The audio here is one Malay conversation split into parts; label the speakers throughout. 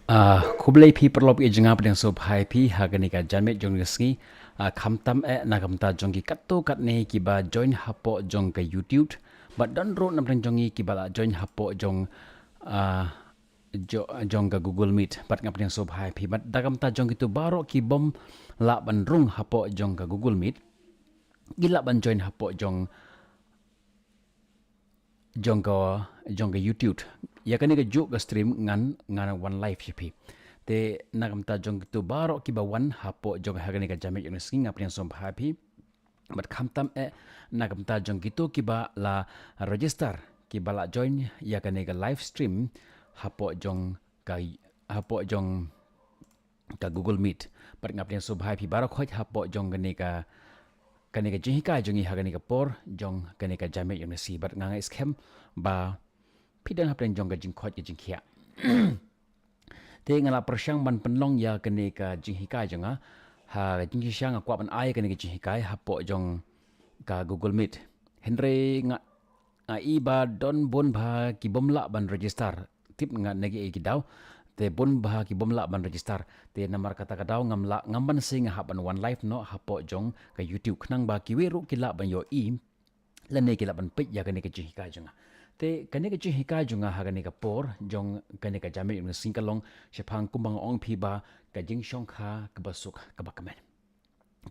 Speaker 1: Kublai phi perlop e jengap yang so phai phi hagani ka jamet jong ngi khamtam e nagamta jongi katto katne ki ba join hapo jong ka YouTube but don ro nam reng jongi ki ba join hapo jong ah, jong ka Google Meet but ngap yang so phai phi but dagamta jong itu baro ki bom la ban rung hapo jong ka Google Meet gila ban join hapo jong ka YouTube ya kan ga juk ga stream ngan one live shipi te nagam ta jong tu baro ki ba wan hapo jong ha ga jame jong sing ngap yang som happy but khamtam e nagam ta jong gitu ki ba la register ki ba la join ya kan ga live stream hapo jong ka hapo jong ka Google Meet but ngap yang som happy baro khoj hapo jong ga kaneka jihika jongi haganeka por jong kaneka jame yong si bat nganga scam ba pidan hapren jong gajing khot gajing khia te ngala persyang ban penlong ya kaneka jihika jonga ha gajing syang akwa ban ai kaneka jihika hapo jong ka Google Meet henry nga iba don bon ba ki bomla ban register tip nga negi e kidaw te bon bah ki bomla ban register te namar kata kadaw ngamla ngamban sing haban one life no hapo jong ka YouTube knang ba ki weru kila ban yo i lane kila ban pit ya kane ka chi ka jonga te kane ka chi ka jonga ha kane ka por jong kane ka jame yung singkalong shapang kumbang ong phi ba ka jing shong kha ka basuk ka bakamen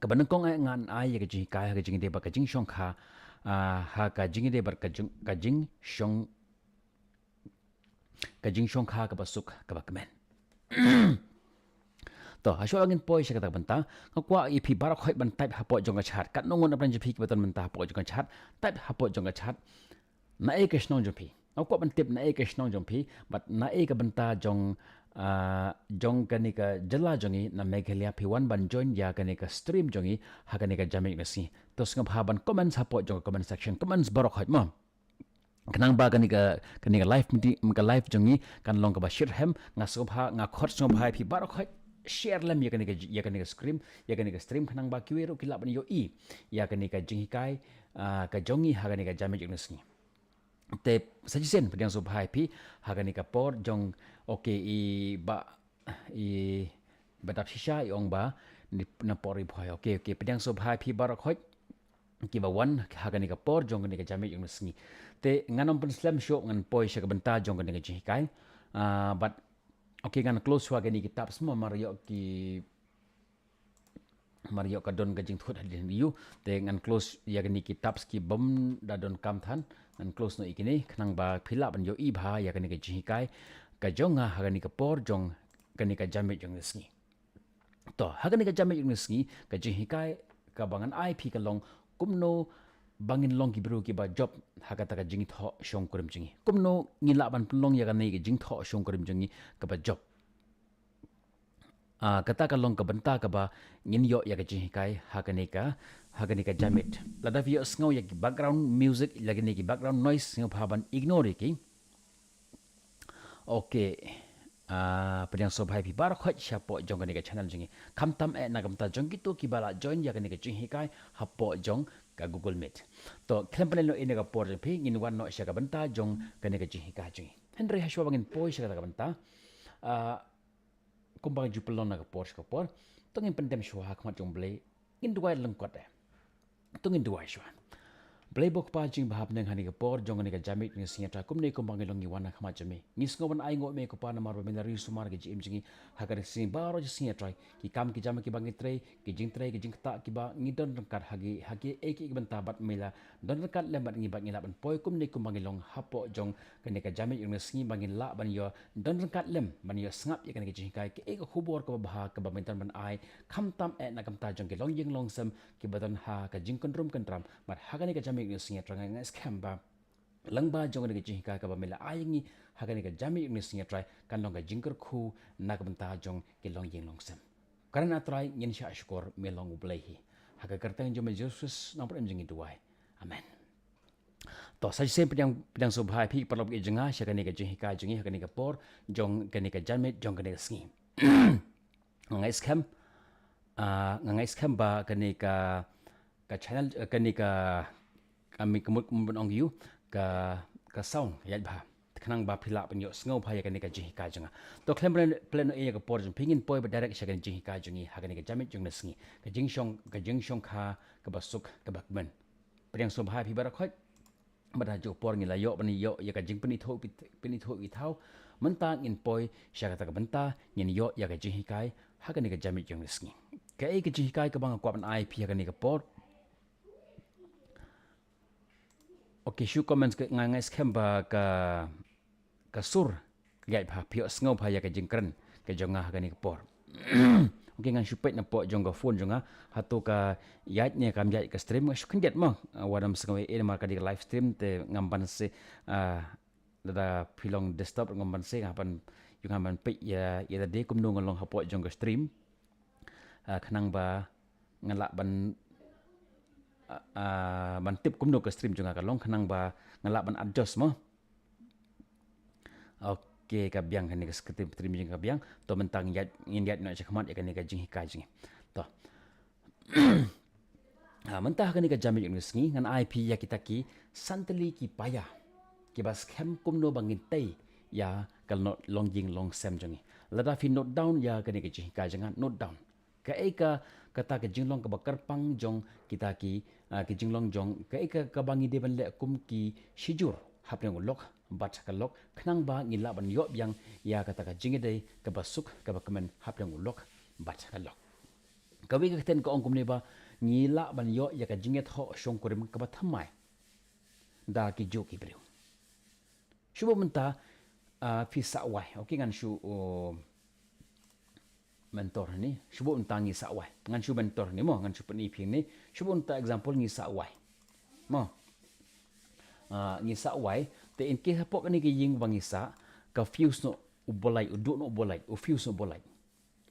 Speaker 1: ka ban kong ngan ai ya ka chi ka ha ka jing de ba ka jing shong kha ha ka jing de bar ka jing shong kajing shong kha ka basuk ka bakmen to hasyo angin poi siya kata banta ngakwa ipi barak hoy ban type hapo jong chat kat nongon apran jepi ki beton menta hapo jong chat type hapo jong chat na e ke snong jepi ngakwa ban tip na e ke snong jepi but na e ka banta jong jong kanika jala jongi na meghalia p1 ban join ya kanika stream jongi ha kanika jami ngasi to ngap haban comments hapo jong comment section comments barak hoy mo kenang ba kani ka live miti ka live jongi kan long ka ba share hem nga sobha nga khot sobha phi bar khot share lam ya kani ka stream kenang ba kiwero kila ban yo i ya kani ka jingi kai ka jongi ha kani ka jame jong nesni te sajisen pedang sobha phi ha kani ka por jong okay i ba i badap shisha i ong ba na pori phoi okay pedang sobha phi bar khot kiba wan hagani ka por jong ni ka jame yung sngi te nganom pen slam show ngan poi sha ka benta jong ni ka jikai but okay ngan close wa gani kitab semua mario ka don ka jing thot hadin yu te ngan close ya gani kitab ski bom da don kam than ngan close no ikini khnang ba phila ban yo i bha ya gani ka jikai ka jonga hagani ka por jong gani ka jame yung sngi to hagani ka jame yung sngi ka jikai ka bangan ip ka long kumno bangin long ki bro ki ba job hakata ka jing tho shong kurim jingi kumno ngila ban plong ya ka nei ki jing tho shong kurim jingi ka ba job kata ka long ka banta ka ba ngin yo ya ka jing kai hakane ka jamit lada video sngaw ya ki background music lagi nei ki background noise ngap haban ignore ki okay pedang so bhai pi bar khot shapo jong ka channel jingi khamtam e nagamta jong ki to ki bala join ya ka jing hikai hapo jong ka Google Meet to klempane no ine ka por phi ngin wan no sha ka banta jong ka jing hikai jingi henry haswa bangin poi sha ka banta kumbang jupelon na ka por to ngin pendem shwa khmat jong ble ngin duai lengkot to ngin duai shwa Playbook pa jing bahap neng hani ka por jong ni ka jamit ni singa ta kumne ko bangi longi wana khama jami ngis ngoban ai ngo me ko pa na mar ba ri sumar ge jim jingi hagar sing baro ji singa trai ki kam ki jam ki bangi tre ki jing ta ki ba ngi don kat hagi e ki banta bat mela don kat le bat ngi ba ngi la ban poi kumne ko bangi long hapo jong ka ka jamit ni singi bangi la ban yo don kat lem ban yo ngap ye ka ni jing kai ki e ko khubor ko ba ka ba mentan ban ai kham tam e na kam ta jong ki long yeng long sam ki badan ha ka jing kon rum kan ram mat ha ka ni ka jamit ni singa tranga nga scam ba langba jong ni jing ka ka ba mela ayingi hagani ka jami ni singa try kan long ka jingker khu na ka banta jong ki long yeng long sam karena try ngin sha ashkor me long ublehi haga kartang jom jesus na pram jingi duai amen to sa sem pedang so bhai phi parlop ge jinga sha ka jing ka jingi hagani ka por jong ka jami jong ka sngi ngai scam ngai scam ba ka channel ka kami kemud ong you ka sound ya ba kanang ba phila pan yo sngo phaya kan ka jing ka junga to klem plan e ka por jung pingin poi ba direct shagan jing ka jungi hagan ka jamit jung na sngi ka jing shong kha ka basuk ka bakmen priang so bha phi ba khoi bada jo por ngi la yo bani yo ya ka jing pini tho i thau menta ngin poi sha ka benta ngin yo ya ka jing kai hagan ka jamit jung na sngi ka e ka jing kai ka bang kwa ban ai phi hagan ka por okay shu comments ka ngai scam ba ka sur gai pha phi sngo pha ya ka jing kran ka jonga hagan ka por okay ngan shupet na po jong ga phone jonga hatu ka yat ne kam yat ka stream shu khandet mo wadam sngo e ma ka di live stream te ngamban se da philong desktop ngamban se ngapan yung ngaban pe ya de kum no ngolong hapo jong ga stream khanang ba ngala ban ban tip kum no ka stream jonga ka long khanang ba ngala ban adjust mo okay ka biang kan ni ka stream jing ka biang to mentang yat ngin yat no chakmat ya kan ni ka jing hika jing to mentah kan ni ka jamit ng sngi ngan IP ya kita ki santali ki paya ki bas kem kum no bangin tai ya kal no long jing long sem jongi lada fi note down ya kan ni ka jing hika jangan note down ka eka kata ke jinglong ke bakar pang jong kita ki ke jinglong jong ka eka ka bangi de ban le kum ki shijur hapeng lok bat ka lok khnang ba ngila ban yo byang ya kata ka jingi dei ka basuk ka bakamen hapeng lok bat ka lok ka wi ka ten ko ong kum ne ba ngila ban yo ya ka jingi tho shong kurim ka ba thamai da ki jo ki breu shubo menta fi sa wai okay ngan shu mentor ni shubo untang ngi sa wai ngan shu mentor ni mo ngan shu pani phing ni shubo unta example ngi sa wai mo ngi sa wai te in ke hapok ni ke ying wangi sa ka fuse no ubolai udu no ubolai u fuse no bolai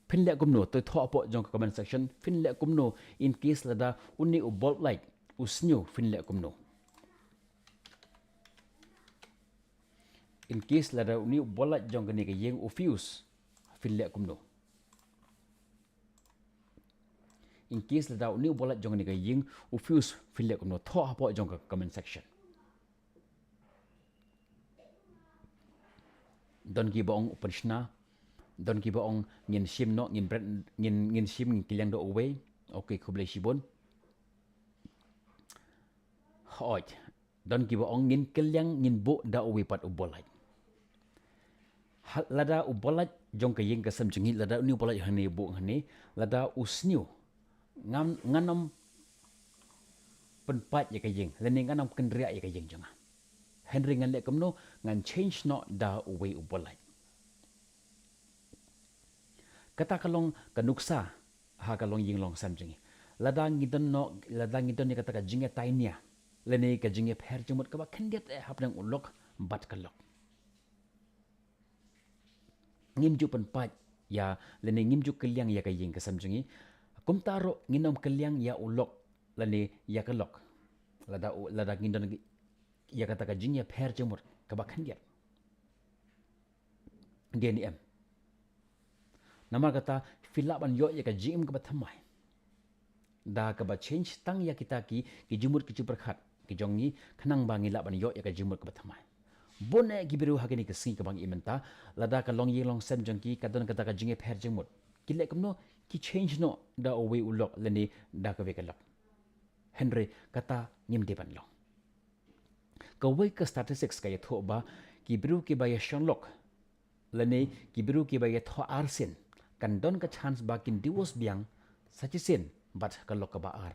Speaker 1: phin le kum no to tho apo jong comment section phin le kum no in case lada unni ubol like usnyu phin le kum no in case lada unni ubolai jong ni ke ying u fuse phin le kum no in case lada unni ubolai jong ni ke ying u fuse phin le kum no tho apo jong comment section don ki bong upanishna don ki bong ngin sim no ngin brand ngin sim ngin kilang do away okay khuble sibon hoj don ki bong ngin kilang ngin bo da away pat ubolai lada ubolai jong ka ying ka sam chingi lada ni ubolai hani bo hani lada usniu nganam penpat ya ka ying leni nganam kendria ya ka ying jonga Henry ngan le kamno ngan change no da way ubolai kata kalong kanuksa ha kalong ying long sam jingi ladang ngidon ni kata ka jinge tainia lene ka jinge pher jumut ka ba khendet hapnang ulok bat kalok ngimju penpat ya lene ngimju kelyang ya ka ying ka sam jingi kumtaro nginom kelyang ya ulok lene ya kalok lada ngidon ya kata ka jingya pher jemur ka bakhan dia DNM nama kata filaban yo ya ka jim ka bathamai da ka ba change tang ya kita ki jumur ki chuperkhat ki jongi khanang bangi laban yo ya ka jumur ka bathamai bone ki biru hagini ka si ka bang imenta lada ka long yelong sem jongki ka don kata ka jingya pher jemur ki le kamno ki change no da owe ulok leni da ka vekalok Henry kata ngim depan long kawai ka statistics kaya tho ba kibru ki ba ya shanlok lane kibru ki ba ya tho arsin kan don ka chance ba kin diwos biang sachisin bat ka lok ka ba ar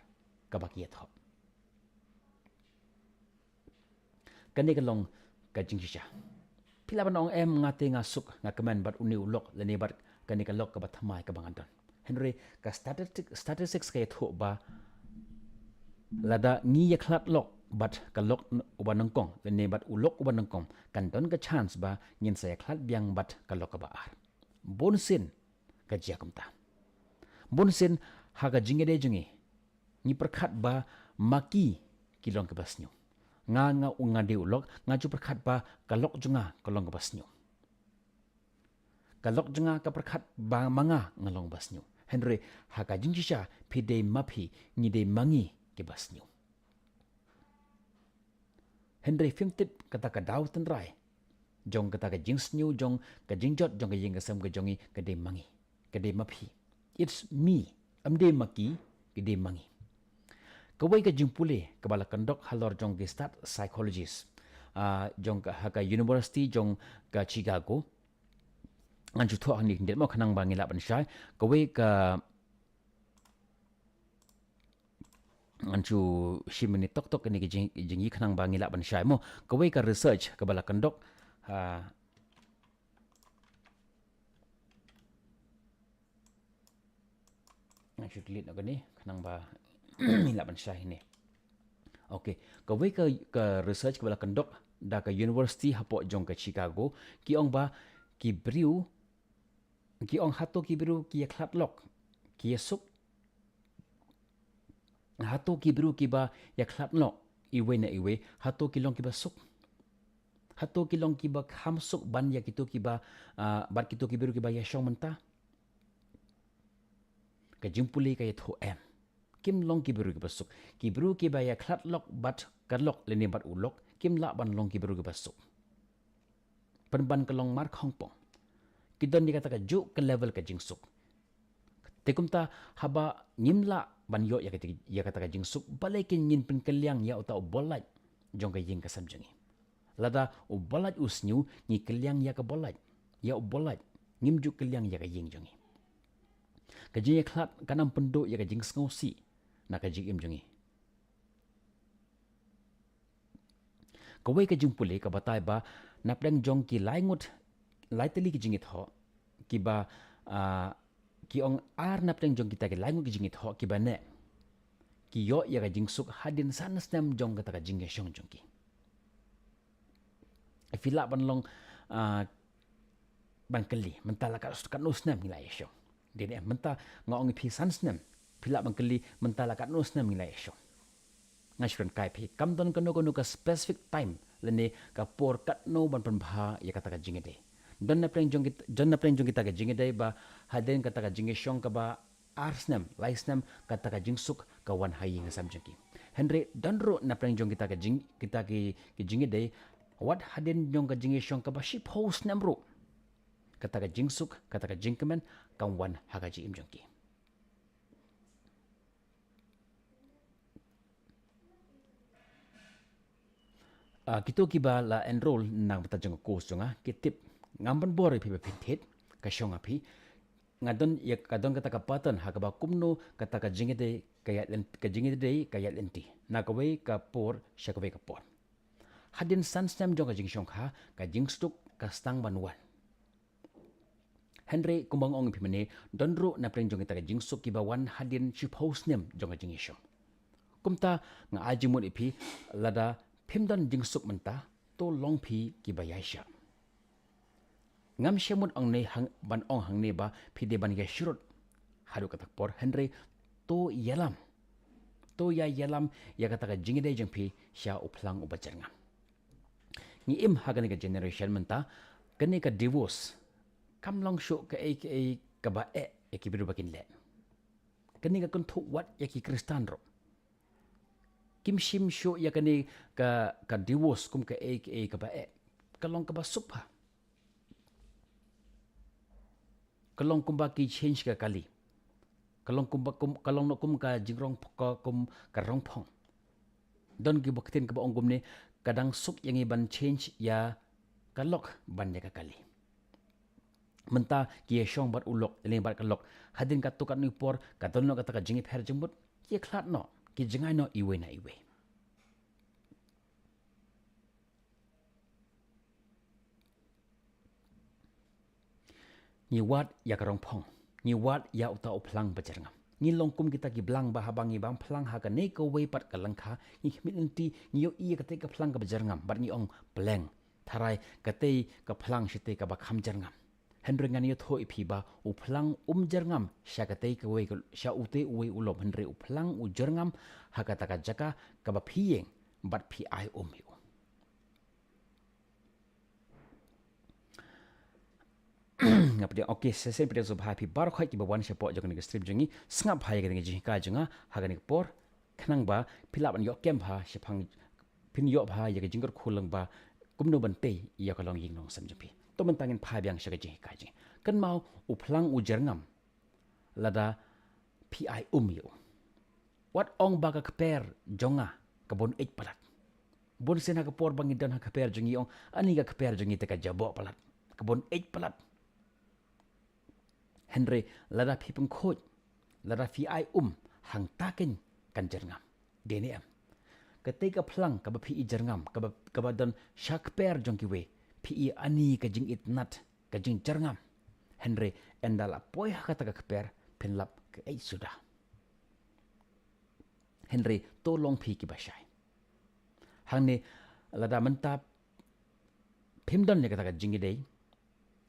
Speaker 1: ka ba ki tho kani ka long ka jingsha pila ban ong em ngate nga suk nga kaman bat uni ulok lane bat kani ka lok ka ba thamai ka bangan don Henry ka statistics kaya tho ba lada ngi ya khlat lok bat kalok uban kong lene bat ulok uban kong kan don ka chance ba ngin saya khlat biang bat kalok ba ar bonsin ka jakamta bonsin haga jingede jungi ni perkhat ba maki kilong ka basnyo nga unga de ulok nga ju perkhat ba kalok junga kalong ka basnyo kalok junga ka perkhat ba manga ngalong basnyo Henry haga jingisha pide mapi ni de mangi ke basnyo Henry 50 kata ka daw tan rai jong kata ka jing snyu jong ka jing jot jong ka jing ka sam ka jongi ka de mangi ka de mapi it's me amde maki ka de mangi kawai ka jing pule ka bala kandok halor jong ke start psychologist jong ka haka university jong ka Chicago anju tho ani ndet mo khanang bangi la ban shai kawai ka anju shimini tok tok ni jing khanang bangi la ban shai mo kawai ka research ka bala kandok anju delete nak ni khanang ba ni la ban shai ni okay kawai ka research ka bala kandok da ka university hapo jong ka Chicago ki ong ba ki briu ki ong hato ki briu ki khlat lok ki suk hato ki briu ki ba ya khlat lok iwe na iwe hato ki long ki ba suk hato ki long ki ba kham suk ban ya kitu ki ba ban kitu ki briu ki ba ya shong menta ka jimpuli ka ya tho em kim long ki briu ki ba suk ki briu ki ba ya khlat lok bat kalok leni bat ulok kim la ban long ki briu ki ba suk penban ka long mar khong pong kidon ni kata ka ju ke level ka jingsuk tekumta haba nyimla ban yo ya kata ka jingsuk balai kin nyin pen kelyang ya uta bolaj jong ka ying ka samjengi lada u bolaj usnyu ni kelyang ya ka bolaj ya u bolaj ngim ju kelyang ya ka ying jongi ka jing khlat kanam pendo ya ka jing ngausi na ka jing im jongi kawai ka jing pule ka batai ba napdang jong ki laingut laiteli ki jingit ho ki ba ki ong ar napdang jong kita ki laingut ki jingit ho ki ba ne ki yo ya ka jingsuk hadin sanesnem jong kata ka jingge shong jong ki ifila ban long ban keli mentala ka nusnem ngila shong dene menta ngong pi sanesnem pila ban keli mentala ka nusnem ngila shong ngashron kai pi kamdon kano ka specific time lene ka por kat no ban pha ya kata ka jingede don na preng jong kita ka jingede ba haden kata ka jinge shong ka ba arsnem laisnem kata ka jingsuk ka wan hayi ngasam jengki henry donro na preng jong kita ki jingede what haden jong ka jinge shong ka ba ship host namro kata ka jingsuk kata ka jingkemen kan wan hagaji im jengki kito kiba la enroll nang bata jong course jonga kitip ngamban bore pi pintet ka shonga pi ngadon ya kadon kata ka pattern ha ka ba kumno kata ka jingede ka jingede ka lenti na ka we ka por sha ka we ka por hadin sanstam jong ka jing shong ka jing stuk ka stang banwan henry kumbang ong pi mene donro na preng jong kita ka jing suk kiba wan hadin chi post nem jong ka jing shong kumta nga ajimut ipi lada pimdan jing suk menta to long pi kiba yaisha ngam shemut ong ne hang ban ong hang ne ba phide ban ya shurut haru katak por henry to yalam to ya yalam ya kata ka jingide jeng pi sha uplang ubajar ngam ni im hagani ka generation menta kani ka divorce kam long sho ka ka ba ki biru bakin le kani ka kun thu wat ya ki kristan ro kim shim sho ya kani ka divorce kum ka ka ba ka long ka ba supha kalong kumba ki change ka kali kalong no kum ka jingrong kum ka rong phong don ki baktin ka ong gumne kadang suk yang ban change ya kalok ban ya ka kali menta ki shong bat ulok le bat kalok hadin ka tukat ni por ka don no kata ka jingi pher jembut ki khlat no ki jingai no iwe na iwe ni wat ya karong phong ni wat ya uta uplang bajarngam ni longkum kita ki blang bahabangi bang plang ha ka ne ko we pat ka langkha ni khminti ni yo i ka te ka plang ka bajarngam bar ni ong pleng tharai ka te ka plang shite ka ba kham jarngam henry ngani yo thoi phi ba u plang jarngam sha ka te ka we sha ute we ulom henry u plang u jarngam ha ka ta ka jaka ka ba phiyeng bat phi ai yo ngapde okay sesen pede so bhai pi bar khoi ki bawan shepo jong ni strip jongi snga bhai ga ngi ji ka jonga ha ga ni por khnang ba philap an yo kem bha shephang phin yo bha ya ga jingor khulang ba kumno ban pe ya ka long ying nong sam jpi to man tangin pha byang shaga jing ka jing kan mau u phlang u jerngam lada pi yo wat ong ba ka kper jonga ka bon ek palat bon sen ha ka por bangi dan ha ka per jongi ong ani ka kper jongi te ka jabo palat ka bon ek palat Henry lada pi peng khoj lada fi hang taken kan jerngam dene am ketika phlang ka ba pi i jerngam ka ba dan shak per jongi we pi i ani ka jing it nat ka jing jerngam Henry endala poi ha kata ka kper penlap ke ai sudah Henry to long pi ki basai hang ni lada mentap pimdan ne kata ka jingi dei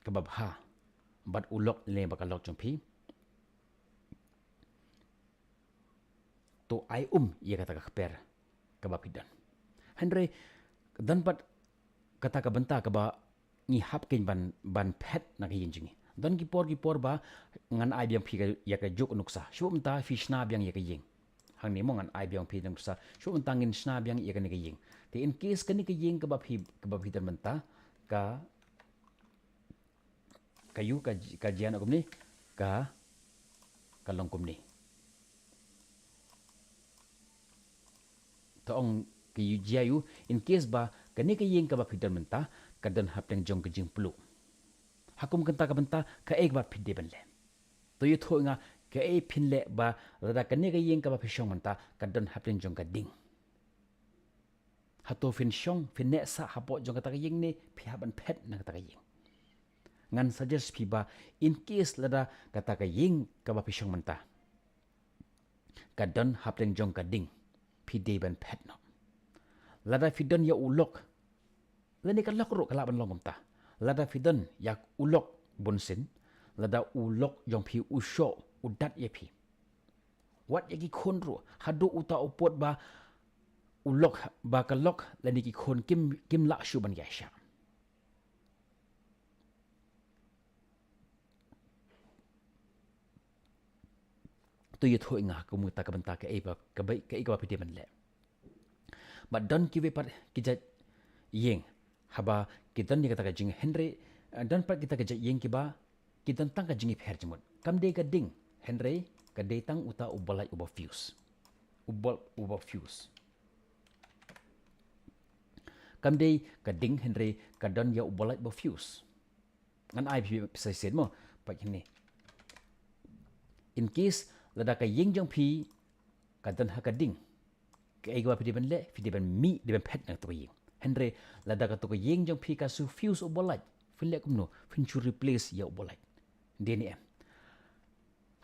Speaker 1: ka bab ha bat ulok le bakal lok jong pi to ai ia kata ka kper ka bab hidan Henry dan pat kata ka benta ka ba ni hap kin ban pet na ka yin jingi dan ki por ba ngan ai biang pi ka ya ka juk nuksa shum ta fi shna biang ya ka ying hang ni mo ngan ai biang pi dang sa shum tangin shna biang ya ka ni ka ying te in case ka ni ka ying ka ba pi dan menta ka kayu ka jian akum ni ka longkum ni to ong ki jiayu in case ba ka ni ka ying ka ba pi dan menta ka dan hap tang jong ka jing plu hakum kanta ka benta ka ek ba phide ban le to yu tho nga ka e phin le ba rada ka ne ka yeng ka ba phishong manta ka don haplen jong ka ding hato fin shong fin ne sa hapo jong ka ta yeng ne phi haban phet na ka ta yeng ngan suggest phi ba in case lada ka ta ka yeng ka ba phishong manta ka don haplen jong ka ding phi de ban phet no lada fi don ya ulok lani ka lok ro kala ban long manta lada fidan yak ulok bonsin lada ulok jong pi usho udat ye pi wat yaki khonro hadu uta upot ba ulok ba ka lok lani ki khon kim la shu ban yasha to ye thoi nga ko muta ka banta ka eba ka bai ka ega pite ban le ba don ki ve par ki ja yeng haba kitan ni kata ka jing Henry dan pat kita ka yeng ki ba kitan tang ka jingi pher jemut kam de ka ding Henry ka de tang uta ubalai uba fuse uba fuse kam de ka ding Henry ka don ya ubalai uba fuse ngan ai bi sai sen mo pa ni in case lada ka yeng jong pi ka dan ha ka ding ka ai gwa pi ban le fi de ban mi de ban phet na to yeng Henry lada ka to ko yeng jong pi ka su fuse obolai fin le kum no fin chu replace ya obolai deni em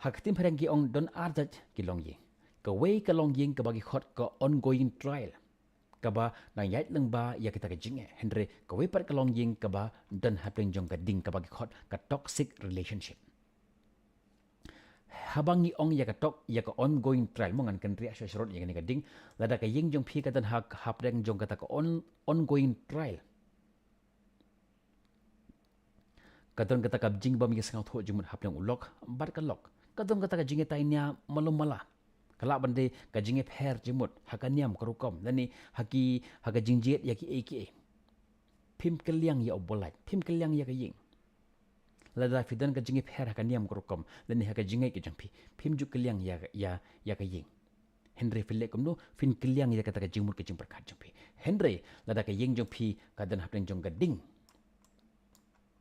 Speaker 1: haktim pharang ki ong don arjat ki long yeng ka wei ka long yeng ka bagi khot ka ongoing trial ka ba na yait lang ba ya kita ka jinge Henry ka wei par ka long yeng ka ba don hapeng jong ka ding ka bagi khot ka toxic relationship habang ni ong ya ka tok ya ka ongoing trial mo ngan kan ria shorot ya ka ding lada ka yeng jong phi ka dan hak hapreng jong ka ta ka ongoing trial kadon kata ka jing ba mi sang tho jumut hapreng ulok bar ka lok kadon kata ka jinge tai nya malum mala kala bande ka jinge pher jumut hakaniam karukom lani haka jingjet ya ki eki phim kelyang ya obolai phim kelyang ya ka yeng lada fidan ka jingi pher ka niam krokom leni ha ka jingai ki jampi phim ju kelyang ya ka yeng Henry fille kom no fin kelyang ya ka ta ka jingmur ka jing prakhat jampi Henry lada ka yeng jampi ka dan haplen jong ka ding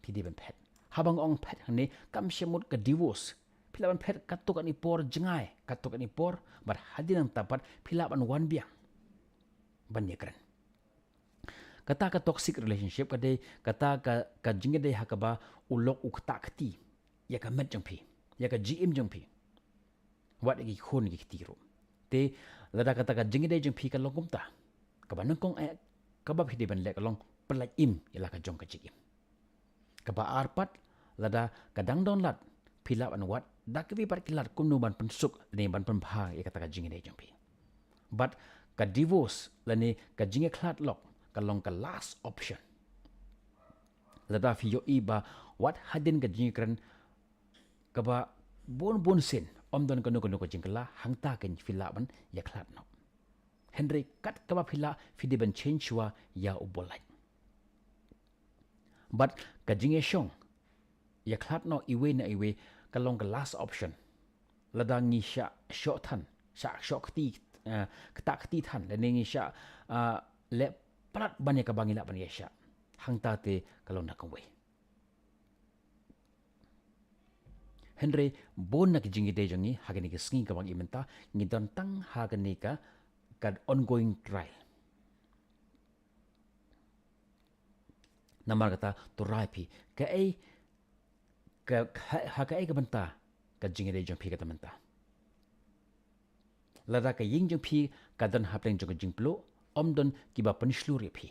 Speaker 1: phi di ban phet habang ong phet ne kam shemut ka divorce philaban phet ka to ka ni por jingai ka to ka ni por bar hadinang tapat philaban wan biang ban yekran kata ka toxic relationship kade kata ka jinge de hakaba ulok ukta khti ya ka met jongpi ya ka gm jongpi wat gi khon gi tiro te lada kata ka jinge de jongpi ka longum ta ka ban kong ka ba phide ban le ka long pelai im ila ka jong ka jim ka ba arpat lada ka dang don lat phila an wat dak vi par kilat kum no ban pensuk ne ban pen bha ya kata ka jinge de jongpi but ka divorce lane ka jinge khlat lok kalong ka last option lada fi yo iba wat hadin ka jingkran ka ba bon sen om don ka no ko jingkala hangta ken filaban ya khlat no Henry kat ka ba phila fi de ban change wa ya ubolai but ka jing e shong ya klat no iwe na iwe kalong ka last option lada ngi sha shot tan sha shok ti ketak ti tan le ngi sha le plat banyak ka bangila ban ya sha hang ta te kalong na kwe Henry bon na kijingi de jongi hagani ka skin ka bang imenta ngi don tang hagani ka kad ongoing trial namar kata to raipi ka ai ka haka ai ka banta ka jingi de jong pi ka tamanta lada ka ying jong pi ka don hapleng jong jing plo om don ki ba panishlu ri pi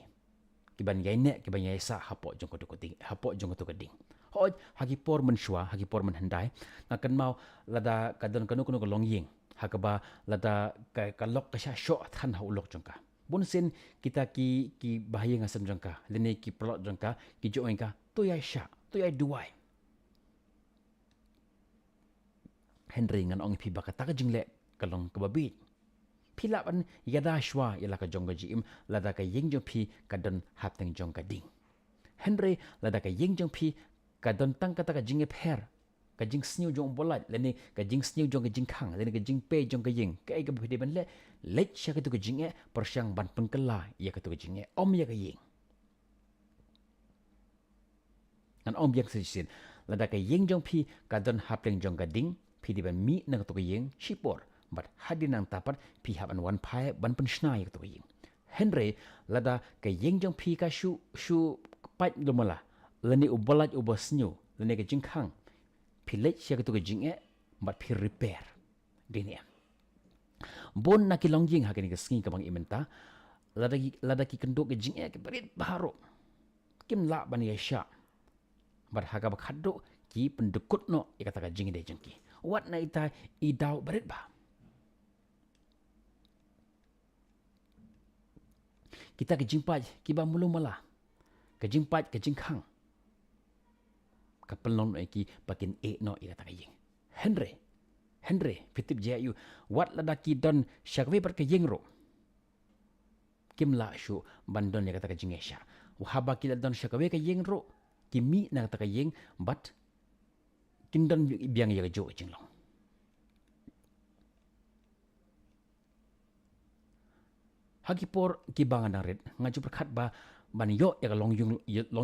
Speaker 1: ki ban yai ne ki ban yai sa hapo jong ko ding hapo jong ko ding hoj hagi por man shwa hagi por man handai na kan mau lada ka don kanu kanu ko long ying hakaba lada ka lok ka sha sho than ha ulok jong ka bun sen kita ki bahaya ngasam jong ka lene ki plot jong ka ki jo ka to yai sha to yai duai Henry ngan ong pi baka taka jingle kalong kababit pila ban yada shwa yala ka jong jim lada ka ying jong pi kadon hapteng jong ka ding Henry lada ka ying jong pi kadon tang kata ka jinge pher ka jing sniu jong bolat lene ka jing sniu jong ka jing khang lene ka jing pe jong ka ying ka ai ka bhide ban le lech sha ka tu ka jinge persyang ban pengkela ya ka tu ka jinge om ya ka ying ngan om yak sisin lada ka ying jong pi kadon hapteng jong ka ding pi di ban mi nang to ka ying shipor but hadin nang tapat pi haban wan pai ban pen snai to ka ying Henry lada ka ying jong pi ka shu pat lumala lene ubalat ubasnyu lene ka jing khang pilech siya to ka jing but pi repair dinia bon na ki longjing ha ka skin ka bang imenta lada ki kendo ka jing ke berit baharo kim la ban ya sha but ha ka khaddo ki pendekut no ikata ka jing de jengki wat na ita idau berit ba kita ke jingpat ki ba mulu mala ke jingpat ke jingkhang ka pelon ki pakin e no ira ta ying Henry fitip je yu wat la daki don shakwe par ke yingro kim la shu bandon ya kata ka jingesha wahaba ki don shakwe ke yingro kimi na kata ka ying but kindon biang ya jo jinglong hagi por ki bangan red ngaju perkhat ba ban yo ya long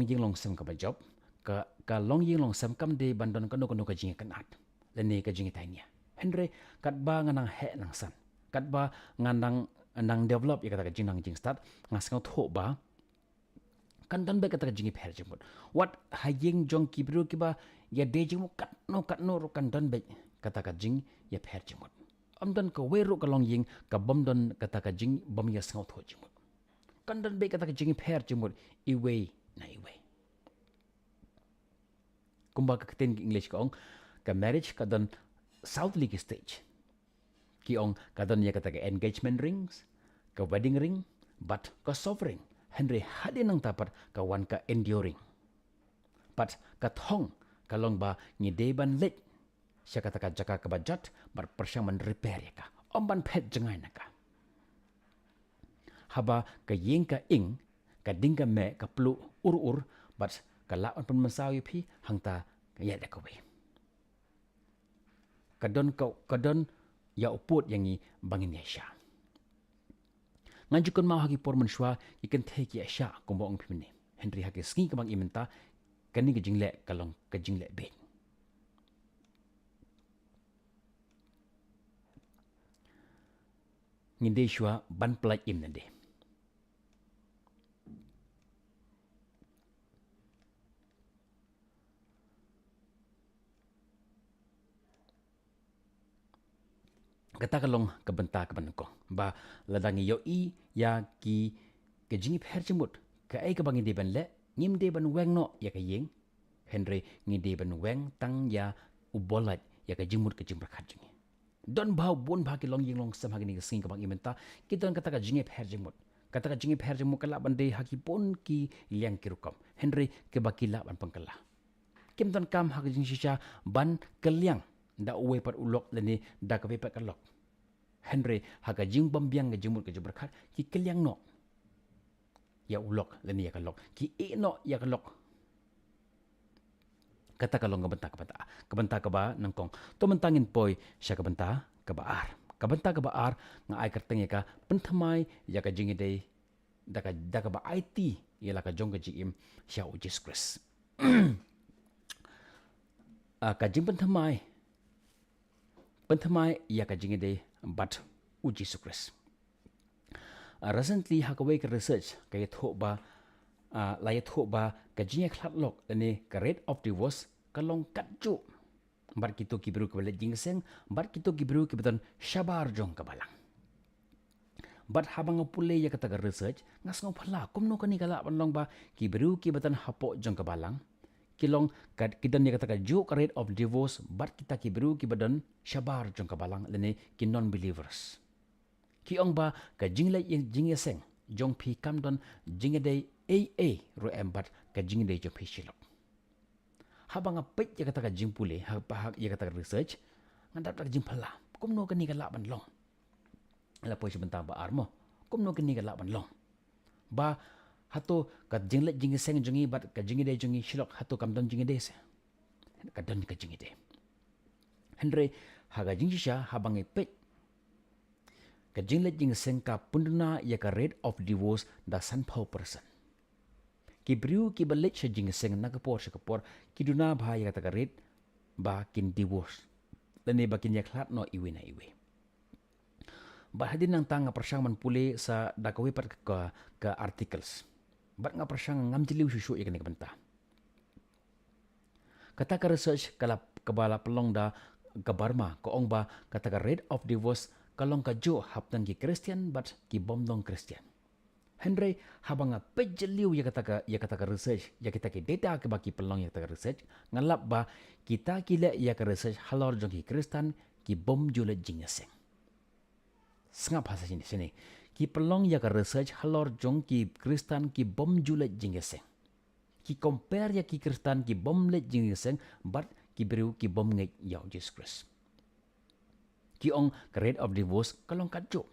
Speaker 1: ying long sem ka ba job ka long ying long sem kam de bandon kanu ka jinge kanat lene ka jinge tanya Henry kat ba nganang he nang san kat ba nganang nang develop ya kata ka jinang jing start ngasang tho ba kan dan ba kata ka jinge pher jimut what haying jong kibru ki ba ya de jimu kat no ro kan dan ba kata ka jing ya pher jimut amdan ka weru ka long ying ka bomdon kata ka jing bom ya sang tho jimut kan dan ba kata ka jing pher jimut iwe na iwe kumba ka ten English ka ong ka marriage ka dan South League stage ki ong ka dan ya kata ka engagement rings ka wedding ring but ka sovereign Henry hadin nang tapat ka wan ka enduring but ka thong ka long ba ni deban let siya kata ka jaka ka budget bar persyang man repair ya ka om ban pet jengai na ka haba ka ying ka ing ka ding ka me ka plu ur but ka la on pen masawi pi hangta ya da ka we kadon ya uput yang i bangin ya sha ngajukan mau hagi por menshwa ikan theki ya sha kumbo ong pimne Henry hagi ski ka bang imenta kani ka jingle kalong ka jingle be nginde shwa ban plaj im nande kata kalong kabenta kabanko ba ladangi yo I ya ki ke jingi pher jimut ka ai ka bangi de ban le ngim de ban weng no ya ka yeng Henry ngi de ban weng tang ya ubolat ya ka jimut ka jimbra khat jingi don bau bon ba ki long yeng long sam hagini sing ka bangi menta ki don kata ka jingi pher jimut kata ka jingi pher jimut kala ban de haki pon ki liang ki rukam Henry ke bakila ban pangkala kim don kam hagi jing shisha ban keliang da uwe pat ulok leni da ka pat kalok Henry haga jing bambiang ga jimut ke jubrakhat ki keliang no ya ulok leni ya kalok ki e no ya kalok Kata kalong kabenta kaba nangkong to mentangin poi sya kabenta kabaar. Kabenta kabaar nga ay kertenge ka penthamai ya ka jingi dei daka ba IT ya la ka jong ka jim sya ujis kris. Ka jing penthamai ya ka jingi dei bat ujis kris. Recently hakaway ka research kay tho ba layat ho ba kajinga khlatlok ane ka rate of divorce kalong katju bar kito kibru ke bale jingseng bar kito kibru ke beton shabar jong kabalang bat habang pule ya kata research ngas ngau phala kumno kani kala panlong ba kibru ke beton hapo jong kabalang kilong kidan ya kata ju ka rate of divorce bat kita kibru ke beton shabar jong kabalang lene ki non believers ki ong ba ka jingle jingeseng jong pi kamdon jingedei ro embat ka jingdei jo pi shilok habang apet ya kata ka jingpule ha ya kata research ngandap tak jimpala kumno kani ka laban long la po sebentar ba armo kumno kani ka laban long ba hato ka jingle jingeseng jongi bat ka jingdei jongi shilok hato kamdon jingedei se ka don ka jingedei henry haga jingisha habang epet ka jinglet jingseng ka punduna ya ka rate of divorce da sanpau person ki briu ki balet sha jingseng na kapor sha kapor ki duna bha ya ka rate ba kin divorce lene ba kin ya khlat no iwi na iwi ba hadin nang tanga persang man pule sa da ka wipat ka articles bat nga persang ngam jiliu shu ya ka benta kata ka research kala kabala pelong da ka Burma ko ong ba kata ka rate of divorce kalong ka jo haptan ki Christian but ki bomdong Christian. Henry habang pejeliu ya kata ka research ya kita ki data ke baki pelong ya kata ka research ngalap ba kita kile ya ka research halor jong ki Kristen ki bom jule jingeseng. Sengap bahasa sini ki pelong ya ka research halor jong ki Kristen ki bom jule jingeseng. Ki compare ya ki Kristen ki bom le jingeseng but ki beru ki bom ngai ya Jesus Christ. Ki ong ka rate of divorce kalong kadjo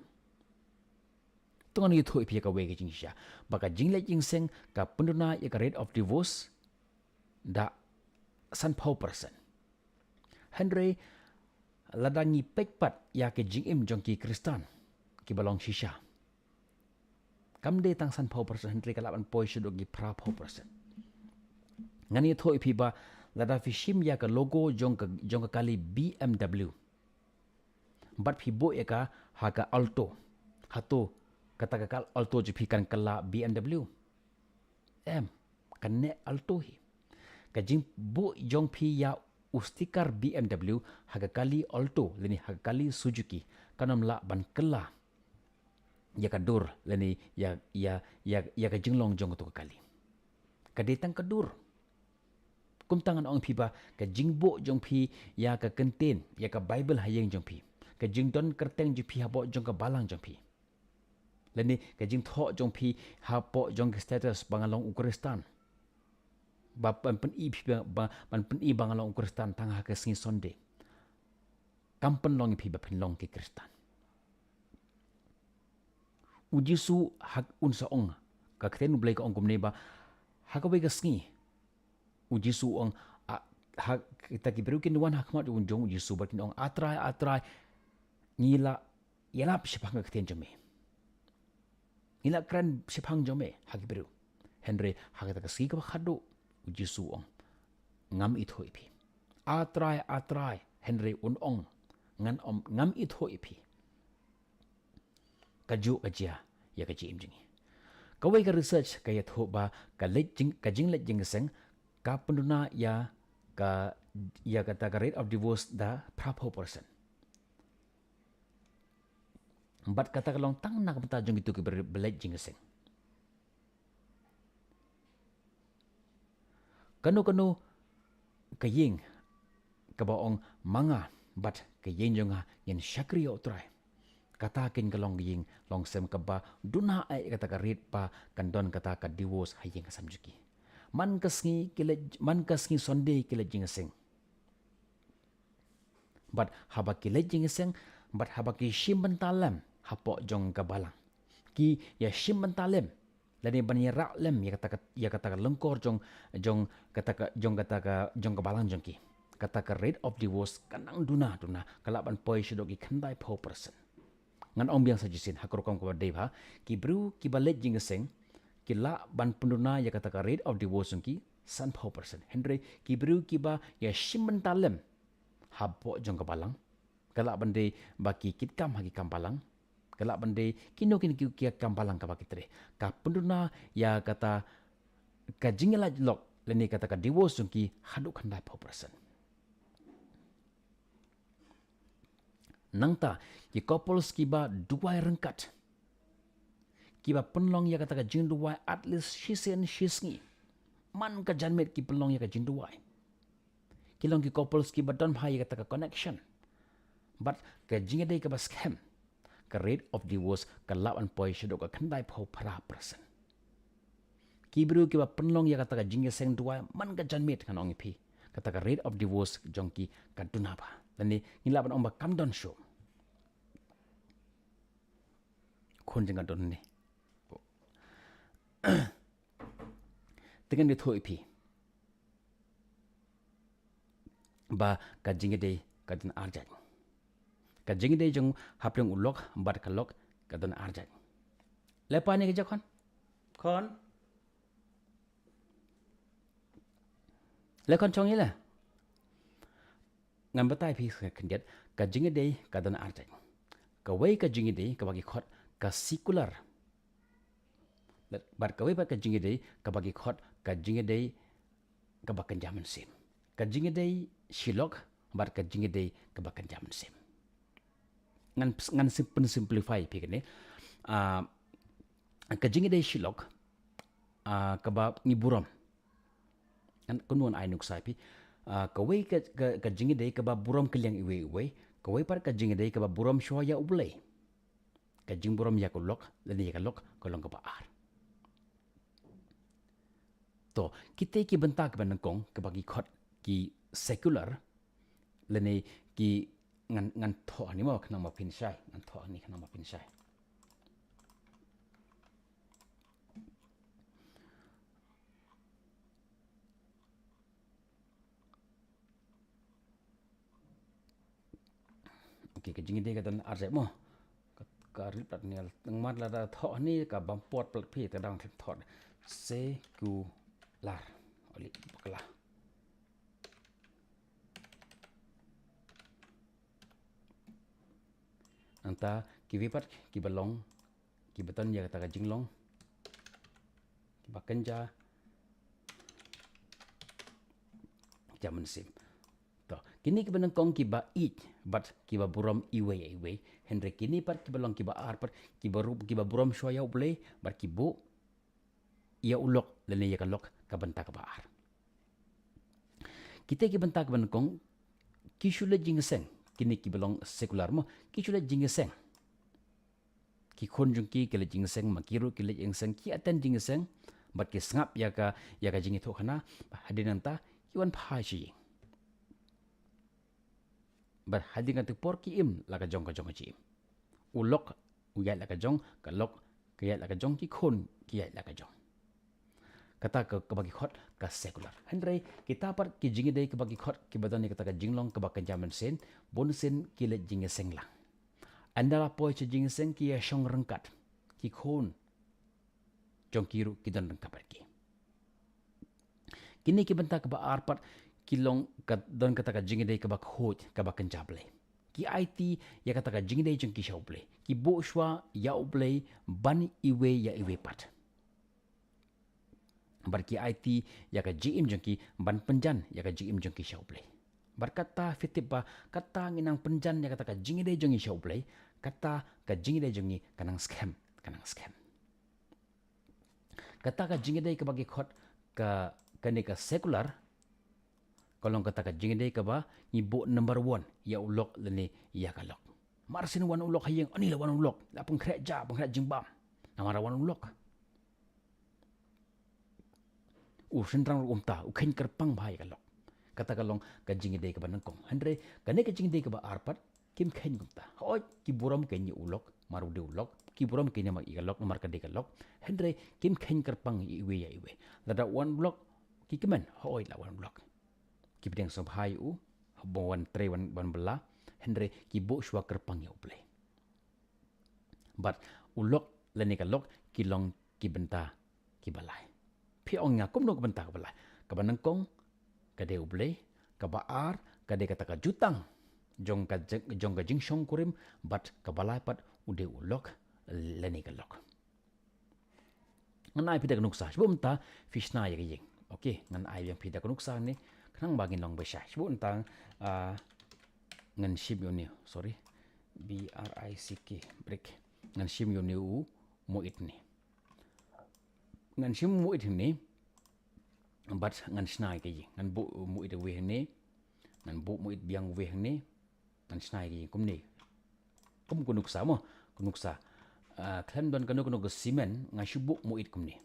Speaker 1: tungan itu ipi ka wege jingsha baka jingle jingseng ka penduna ya ka rate of divorce da sanpau person Henry ladangi pekpat ya ke jingim jong ki Kristan ki balong shisha kamde tang sanpau person Henry kalaban poi shudog gi prapau person ngani itu ipi ba lada fishim ya ka logo jong ka kali BMW bat pibo eka haga alto hato kata kal alto jipi kan kala BMW kanne alto hi kajing bo jong pi ya ustikar BMW haga kali alto leni haga kali Suzuki kanam la ban kala ya kadur leni ya kajing long jong to kali kadetang kadur kumtangan ong pi ba kajing bo jong pi ya ka kenten ya ka Bible hayeng jong pi ka jing don kerteng ju pi hapo jong ka balang jong pi leni ka jing tho jong pi hapo jong status bangalong Ukristan ba pan i pi ba man pen i bangalong Ukristan tang ha ka sing sonde kampen long pi ba pen long ki Kristan ujisu hak unsa ong ka kten blai ka ong kumne ba ha ka be ka sngi ujisu ong hak kita ki berukin wan hak mat unjong ujisu ba kin ong atrai ngila yelap sipang ka ten jome ngila kran sipang jome hagi beru Henry hagata ka sigi ka khadu ujisu ong ngam it hoi pi atrai Henry ong ngam it hoi pi kaju kajia ya kaji imjingi kawai ka research ka yat ho ba ka jing let jing seng ka penduna ya kata ka rate of divorce da prapo person bat kata kalong tang nak beta jong itu ke belet jingeseng kanu kaying kabaong manga bat kaying jonga yen syakri otrai kata kin kalong ying long sem kaba duna ai kata ka rate pa kandon kata ka divorce hayeng samjuki man kasngi sonde kile jingeseng bat haba kile jingeseng bat haba ki shimban talam hapo jong kabalang ki ya shimban talem Lani bani rak lem ya kata lengkor jong kebalang jong ki. Kata rate of divorce kanang duna kalaban poi shidogi kandai 4%. Ngan om biang sajisin hakrokam ko dei ba ki bru ki balet jingeseng ki la ban penduna ya kata rate of divorce jong ki san 4%. Henry ki bru ki ba ya shimmen talem hapo jong kebalang kalaban dei baki kitkam hagi kampalang kelak bende kino kia kampalang ka bakitre ka penduna ya kata ka jingela lok leni kata ka divorce ki haduk handai 4%. Nangta ki couples kiba duai rengkat kiba penlong ya kata ka jing duai at least shisen shisngi man ka janmet ki penlong ya ka jing duai kilong ki couples kiba don bhai ya kata ka connection but ka jingede ka ba scam ka rate of divorce ka lawan poi shadok ka kandai 4%. Kibru kiba penlong ya kata ka jingge seng duai man ka janmet kan ongi pi kata ka rate of divorce jongki ka dunaba lani ngilaban omba come down show kon jenga don ni dengan thoi pi ba ka jingge de ka dun arjat ka jingge de jong haplong ulok bat kalok ka dun arjat lepa ni ke kon lekon chong ila ngan batai pi kendiat ka jingge de ka dun arjat ka wei ka jingge de ka bagi khot ka sikular bar ka wei ba ka jingge de ka bagi khot ka jingge de ka bakan jaman sim ka jingge de shilok bar ka jingge de ka bakan jaman sim ngan simplify pi kene ka jingge de shilok ka ba ni buram an kunun ai nuk sai pi ka wei ka jingge de ka ba buram keliang iwe ka wei par ka jingge de ka ba buram shwa ya uble ka jing buram ya ko lok lani ya ka lok ko long ka ba ar to kita ki bentak banangkong ke bagi khot ki secular lene ki ngan tho ni mo khna ma pin sai ngan tho ni khna ma pin sai okay ke jingi de ka dan arje mo ka ri pat nial tengmat la da tho ni ka bam pot plat phi ta dang thot secular oli bakla anta ki vipat ki balong ki beton ya kata ka jinglong ki bakanja jaman sim to kini ki benang kong ki ba eat but ki ba buram iwe henry kini pat ki balong ki ba ar pat ki ba buram shoya uble bar ki bu ia ulok lene ya kalok ka benta ka ba ar kita ki benta ka benang kong ki shule jingseng kini ki belong sekular mo ki chula jingeseng ki khonjung ki kele jingseng makiru kele jingseng ki aten jingseng bat ki sngap ya ka jingi tho khana hadinanta ki wan phai chi bat hadinga tu por ki im la ka jong chi ulok uyai la ka jong ka lok ka ya la ka jong ki khon ki ya la ka jong kata ke bagi khot ka sekular henry kita par ki jingi dei ke bagi khot ki badani kata ka jinglong ke bakan jaman sen bon sen ki le jingi senglang andala poi che jingi seng ki ya shong rengkat ki khon jong kiru ki dan rengkat ki kini ki benta ke ba arpat ki long ka don kata ka jingi dei ke bak hoj ke bakan jable ki IT ya kata ka jingi dei jong ki shauble ki bo shwa ya uble ban iwe ya iwe pat barki IT ya ka GM jengki ban penjan ya ka GM jengki shauble berkata fitiba kata nginang penjan ya kata ka jingi de jengi shauble kata ka jingi de jengi kanang scam kata ka jingi de ka bagi khot ka kani ka secular kolong kata ka jingi de ka ba ni bo number 1 ya ulok lene ya ka lok marsin wan ulok hayeng ani la wan ulok la pung khre ja pung khre jingbam namara wan ulok sentrang umta ukhen kerpang bhai kalok kata kalong ka jingi de ka banang kong andre kane ka jingi de ka ba arpat kim khen gumta hoi ki buram ke ni ulok maru de ulok buram kini mak igalok nomor kade galok hendre kim khen kerpang iwe ya iwe lada one block ki kemen hoi la one block ki bidang som hai u bon one tre one bela hendre ki bo shwa kerpang ya uble but ulok lani galok ki long ki benta ki balai pi ong nga kum no ki benta ki balai ka banangkong kade uble ka baar kade kata ka jutang jong ka jing shong kurim but ka balai pat ude ulok lani galok ngan ai pida nuksa shbum ta fishna ya yeng okay ngan ai yang pida nuksa ni khnang bagin long besha shbum ta ngan shim yoni sorry BRICK break ngan shim yoni u mo it ni ngan shim mo it ni but ngan snai ke yeng ngan bu mo it we ni ngan bu mo it biang we ni ngan snai ke kum ni kum kunuksa mo kunuksa klan don kanu ke simen nga shubu mo it kum ni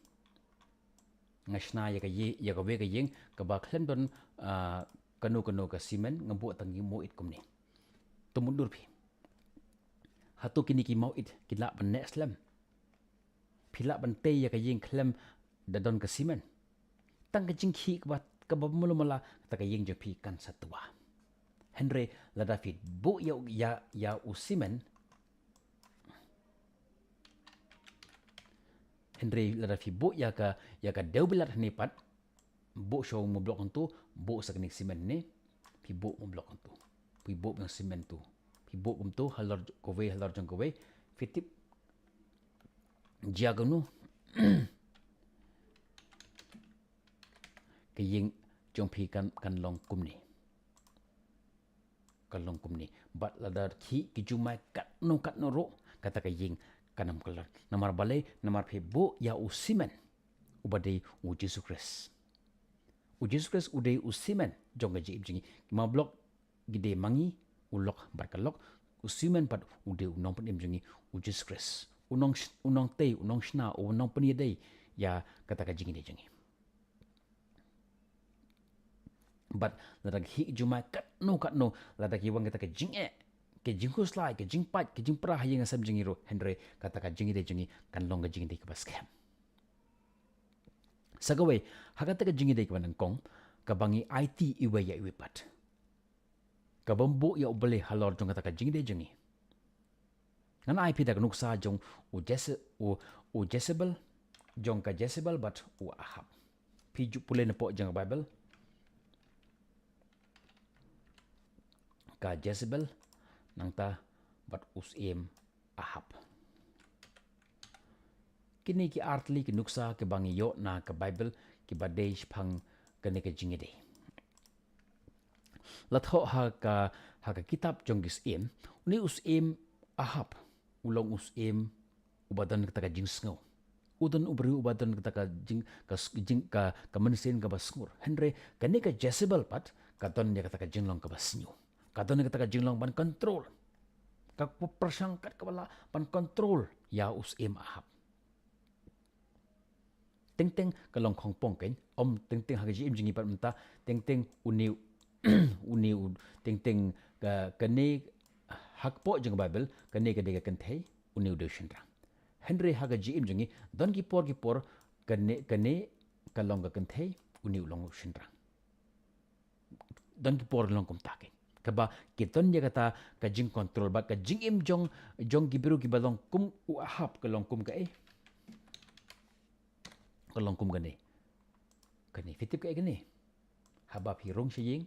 Speaker 1: nga shna ya ka ye ya ka we ka yeng ka ba klan don kanu ke simen nga bu tangi mo it kum ni tumundur pi hatu kini ki mo it kila ban ne islam pila ban te ya ka yeng klam da don ke simen tang ka jing khi ka ba mulu mala ta ka yeng je pi kan satwa henry lada fit bu ya usimen Henry lada fi bo ya ka deu bilat ni pat bo show mo blok tu bo saknik simen ni pi bo mo blok tu pi bo ng simen tu pi bo tu halor jong ko we fitip diagonu ke ying jong pi kan long kum ni kalong kum ni bat lada ki jumai kat no ro kata ka ying kanam kelar namar balai namar pebo ya usimen ubadai u Jesus Christ udai usimen jong gaji ibjingi ma blok gide mangi ulok barkalok usimen pat udai unong pen ibjingi u Jesus Christ unong te unong shna unong pen dei ya kata ka jingi de jingi but ladak hi juma kat no ladak hi wang kata ka jinge ke jingkus lai ke jingpat ke jingprah yang asam jingiro Henry kata ka jingi de jingi kan long ga jingi de ka baskem sagawe hakata ka jingi de ka kong ka bangi IT iwe ya iwe pat ka bombo ya ubale halor jong kata ka jingi de jingi ngan IP da nuksa jong u Jezebel jong ka Jezebel but u Ahab piju pule na po jang Bible ka Jezebel nangta bat usim Ahab kini ki artli ki nuksa ke bangi yo na ka Bible ki badej phang kane ka jingide latho ha ka kitab jongis im uni usim Ahab ulong usim ubadan ka ka jingsngo udan ubri ubadan ka ka jing ka mensin ka basngur henry kane ka Jezebel pat ka ton ya ka ka jinglong ka basnyu kadon kata ka jinglong ban control ka persangkat kabala ban control ya usim Ahab teng kalong khong pong ken om teng hagaji im jingi pat menta teng uniu teng kane hakpo jeng Bible kane ka dega kan thei uniu de shinra Henry hagaji im jingi don ki por kane kalong ka kan thei uniu long shinra don ki por long kum takin kaba kiton ya kata ka jing control ba ka jing im jong gibiru gibalong kum u Ahab kalong kum ka kalong kum gane fitip ka gane habab hi rong shiying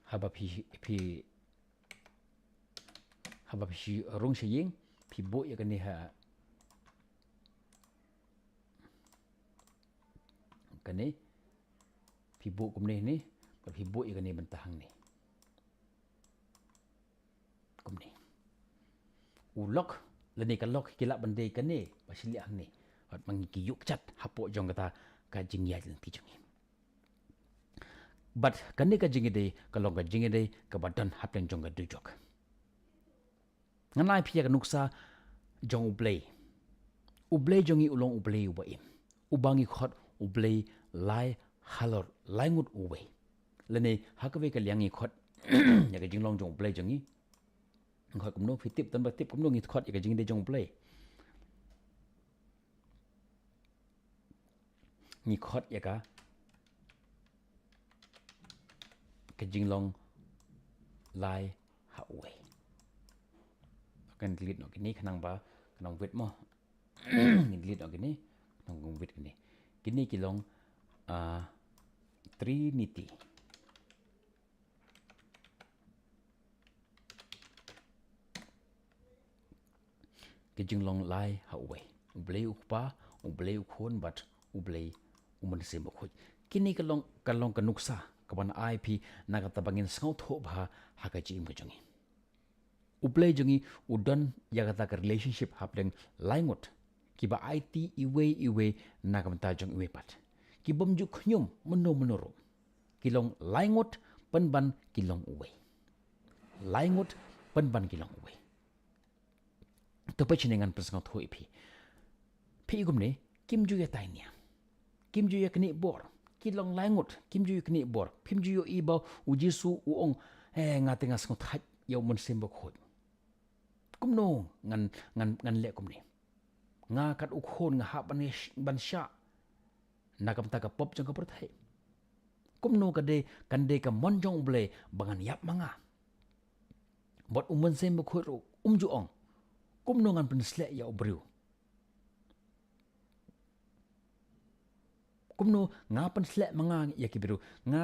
Speaker 1: habab hi rong shiying pi bo ya gane ha kane pi bo kum ni pi bo ya gane bentahang ni kum ni ulok lani kalok kilap bende kane pasili ang ni at mangi yuk chat hapo jong kata ka jingya jeng ti jongi but kane ka jingi de kalong ka jingi de ka badan haplen jong ka dujok nganai pia ka nuksa jong ublei jongi ulong ublei ubaim ubangi khot ublei lai halor laingut uwe lene hakwe ka liangi khot ya ka jinglong jong ublei jongi khot kumno fitip tan batip kumno ngit khot ya jing de jong play ni khot ya ka jing long lai ha we kan lit no kini khanang ba kanang wit mo ni lit no kini nong wit kini kilong Trinity cái jing long lai ha we ublei ukpa ublei ukhon but ublei uman se mo khoj kini kalong kanuksa kaban ip naga tabangin sngau tho bha ha ka chim ka jongi ublei jongi udan yaga ta relationship hapleng laingot kiba it iwe nagam ta jong iwe pat ki bomju khnyum monoro kilong laingot panban kilong uwe laingot panban kilong uwe to pachinengan persang thoi phi gumne kim ju ya tainia kim ju ya kni bor kilong laingot kim ju kni bor phim ju yo iba ujisu uong nga tenga sang thaj yo mun sembo khoi kumno ngan le kumne nga kat ukhon nga ha ban sha nakam ta ka pop jong ka perthai kumno kande ka monjong ble bangan yap manga bot umun sembo khoi ro umju ong kumno ngan pensle ya obru kumno nga pensle manga ya kibiru nga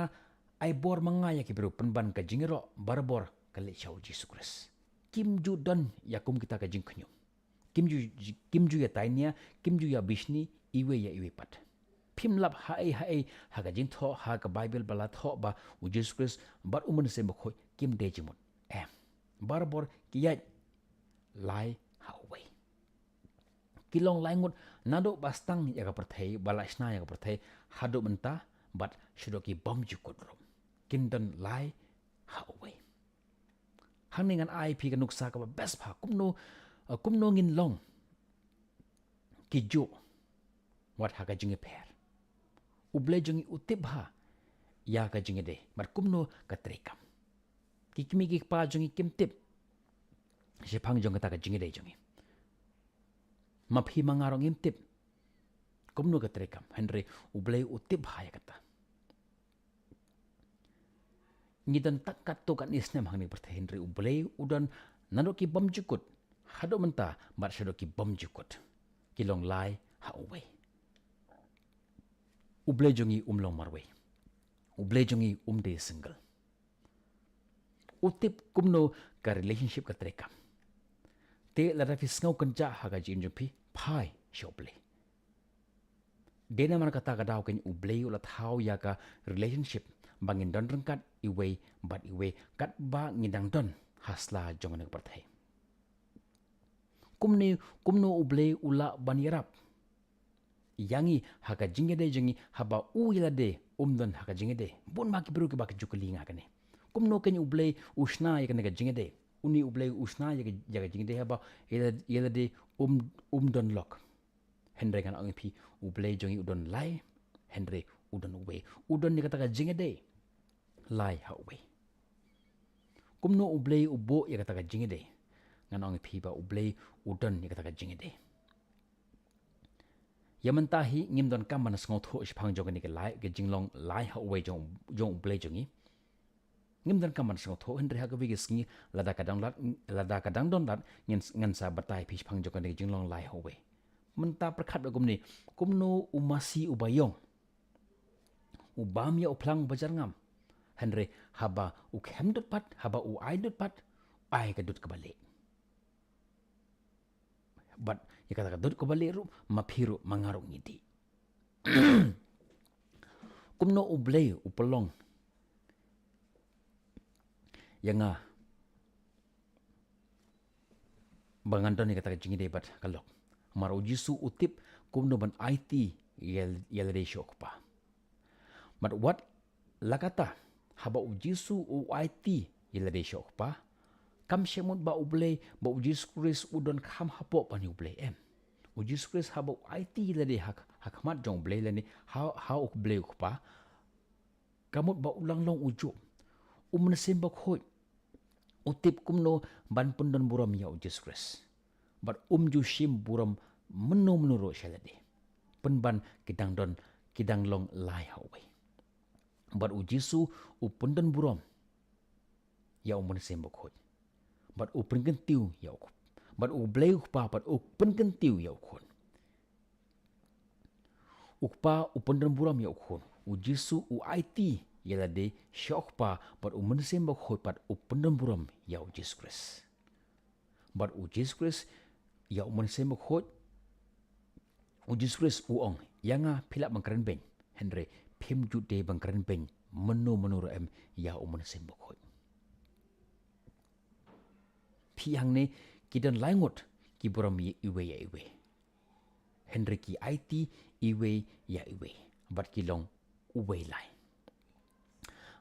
Speaker 1: ai bor manga ya kibiru penban ka jingiro barbor kale chau Jesus Christ kim ju don ya kum kita ka jing khnyo kim ju ya tainia kim ju ya bishni iwe pat phim lap ha ka jing tho ha ka bible bala tho ba u Jesus Christ bar umun se khoi kim de jimut barbor kiya lai hawai kilong laingut nado bastang ya ka perthai balashna ya ka perthai hado menta bat shudoki bom jukudro kindon lai hawai hangingan ip ka nuksa ka best pha kumno ngin long kijo wat ha ka jinge per uble jingi utibha ya ka jinge de mat kumno ka trekam kikimi ki pa jingi kimtip sipang jong ka jinge de jingi maphi mangarong imtip kumno ka trekam henry uble utibha ya kata ngidan takkat to kan isnem hangni perthe henry uble udan nanoki bom jukut hado menta mat shadoki bom jukut kilong lai ha uwe uble jongi umlong marwe uble jongi umde single utip kumno ka relationship ka trekam te lara fi snau kanja haga jin jumpi phai shople dena man kata ka daw ken uble ula thau ya ka relationship bangin don rengkat iwe bat iwe kat ba ngidang don hasla jongane perthai kumno uble ula banirap yangi haka jingede jangi haba uyila de umdon haka jingede bon maki biru ke baki jukuli nga kane kumno ken uble usna ya kane jingede uni uble usna ya jingede haba yela de umdon lok henry kan ang pi uble jangi udon lai henry udon uwe udon ni kata jingede lai ha uwe kumno uble ubo ya kata jingede ngan ang pi ba uble udon ni kata jingede yamantahi ngimdon kaman sngo tho shphang jogani ke lai ke jinglong lai ha we jong ble jongi ngimdon kaman sngo tho henry ha ga wigi sngi lada kadang don lat ngan sa batai phi shphang jogani ke jinglong lai ha we menta prakhat ba gumni kumno umasi ubayong ubam ya uplang bajar ngam henry haba u khamdut pat haba u aidut pat ai ka dut kabale but ya kata dut ko baleru maphiru mangarong ngidi kumno uble upelong yanga bangandon ni kata jingi debat kalok maro jisu utip kumno ban it yel de shok pa but what lakata haba ujisu u it yel de shok pa kam shemut ba uble ba ujis Chris udon kham hapo pani uble ujis Chris haba it lade hakmat jong ble lani how uble pa kamut ba ulang long ujo umna simba khoi Utip kumno ban pundon buram ya Jesus Christ. But ju shim buram menuro shalade. Penban kidang long lai hawe. But Jesu pundon buram ya sembok hoj. But pengentiu ya ukup. But blay ukpa but pengentiu ya ukon. Ukpa pundon buram ya ukon. Jesu IT yalade syokpa but sembok hoj but pundon buram ya Jesus Christ. But Jesus Christ ya sembok hoj. Jesus Christ uong yanga pilak bangkaran ben. Henry pim jude bangkaran ben menurut ya sembok hoj. Piang ne kidan langut ki buram iwe ya iwe. Henry ki IT iwe ya iwe. Bat kilong uwe lai.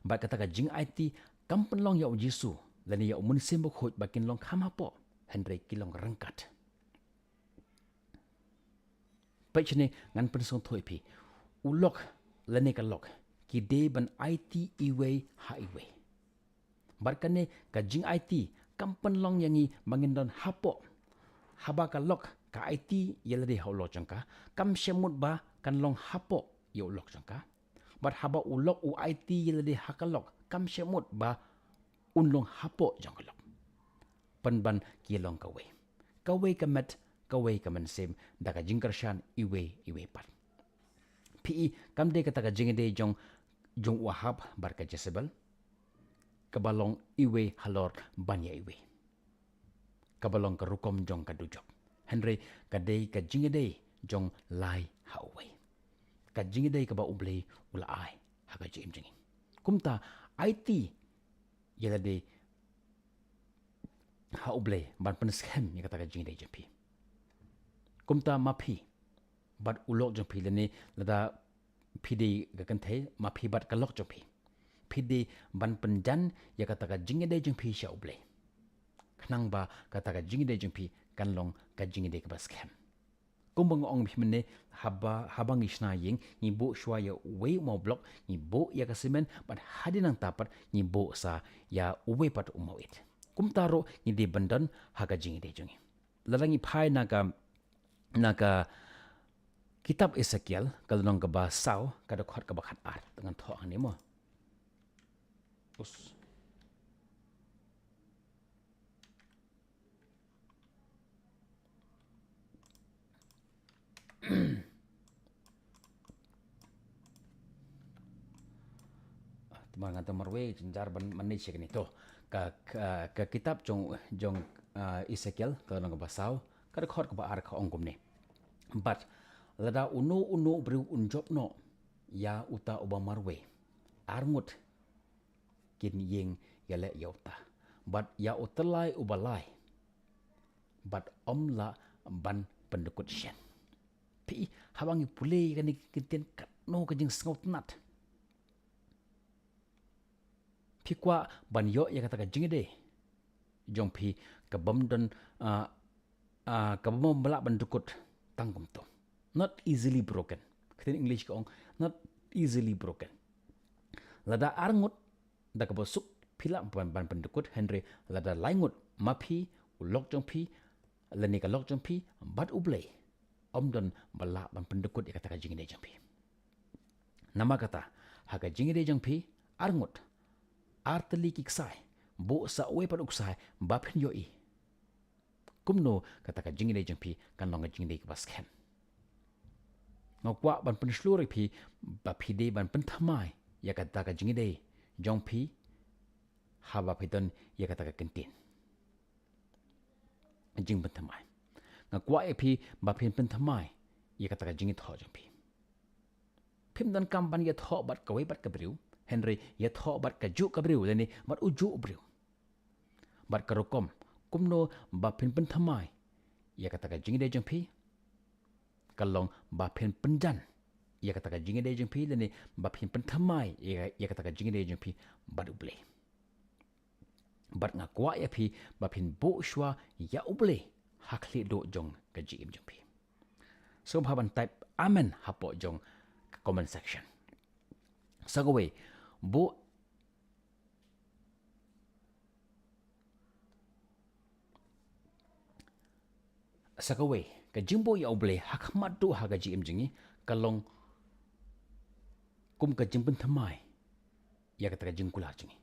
Speaker 1: Bat kata ka jing IT kampen long ya Jesu. Lani ya sembok hoj bakin long kamapo. Henry kilong rengkat. Pachne ngan pensong thoi pi. Ulok lani ka lok. Ki de ban IT iwe ha iwe. Barkane ka jing IT kampen long yangi mangindon hapo. Haba ka lok ka IT yelade ha ulok jangka. Kam shemut ba kan long hapo ya ulok jangka. But haba ulok u IT yelade ha ka lok. Kam shemut ba unlong hapo jangka lok. Penban kilong kawe. Kawe kamet kawe kamensem daka jingkarshan iwe pat. PI kamde kata ka jingede jong wahab barka Jezebel. Kabalong iwe halor banya iwe. Kabalong karukom jong kadujok. Henry kadei ka jingede jong lai hawe. Ka jingede kaba ublay ulaay haka jim jingin. Kumta IT yalade ha ublay ban peneskem ya kata ka jingede jampi. Kumta mapi bat ulok jampi lene lada pidi gakante mapi bat kalok jampi. Pidi ban penjan ya kata ka jingide jampi sya ublay. Kenang ba kata ka jingide jampi kanlong ka jingide ka baskem. Kumbang ong bimene habang isna ying ni bo shwa ya we mau blok ni bo ya kasimen bat hadinang tapat ni bo sa ya uwe pat umawit. Kumtaro ni de bandan haga jingide jongi. Lalangi pai naga kitab Ezekiel kalau nong ke basau kada kuat ke bakat art dengan toang ni mo. Us. Teman ngata marwe jenjar manis ya kini to ke kitab jong Ezekiel kalau nong ke basau kada kuat ke bakat ka ongkum ni. But lada uno beri unjob no ya uta uba marwe arngut kin ying yale yauta. But ya utalai ubalai. But omla ban pendekut syen. Pi habangi pulei kan kinten kat no kajing sengot nat. Pi kwa ban yo ya kata kajing de. Jong pi kabam don kabam belak pendekut tangkum to. Not easily broken. Kita English ko not easily broken. Lada arngut da kabosuk pila ban pendekut Henry lada laingut mapi ulok jong pi lani ka lok jong pi bat ublay omdon bala ban pendekut ya kata ka jingide jong pi. Nama kata haga jingide jong pi arngut arteli kiksai bo sa we pat uksai bapin yoi. Kumno kata ka jingide jong pi kan long jingide ka basken. Ngokwa ban pensluri pi bapide ban penthamai ya kata ka jingide jong pi haba piton ya kata ka kentin. Jing penthamai. Ngakwa pi bapin penthamai ya kata ka jingit ho jong pi. Pim dan kampan ya tho bat kawe bat kabriu. Henry ya tho bat ka ju kabriu leni bat uju ubriu. Bat karokom kumno bapin penthamai ya kata ka jingide jong pi. Kalong bapin penjan ya kata ka jingide jong pi leni bapin penthamai ya kata ka jingide jong pi bat ublay. Bat ngakwa ya pi bapin bo shwa ya ublay hakli do jong ka jim jong pi. So haban type amen hapo jong comment section. Sagawe bo sakawe ka jingbo ya oble hakmat tu haga ji imjingi kalong kum ka jingpen thamai ya kata ka jing kular jingi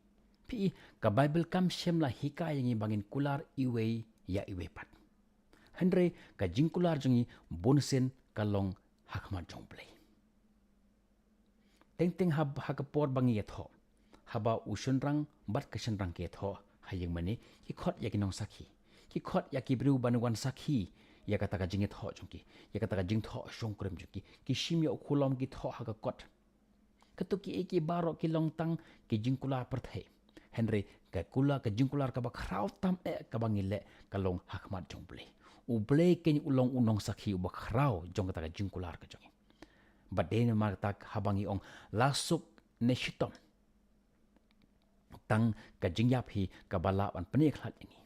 Speaker 1: pi ka bible kam shemla hika yangi bangin kular iwe ya iwe pat Henry ka jing kular jingi bonsen kalong hakmat jongble teng hab hakapor bangi yatho haba usunrang bat kasenrang ke tho hayeng mani ki khot yakinong sakhi ki khot yakibru banwan sakhi ya kata ka jingit ho jongki ya kata ka jing tho shongkrem jongki ki shimya khulom ki tho haga kot katuki eki baro ki longtang ki jingkula perthai Henry ka kula ka jingkular ka ba khrau tam ka bangile ka long hakmat jongle uble ken ulong unong sakhi ba khrau jong kata ka jingkular ka jongi badene mar tak habangi ong lasuk neshitom tang ka jingyap hi ka bala an pane khlat ini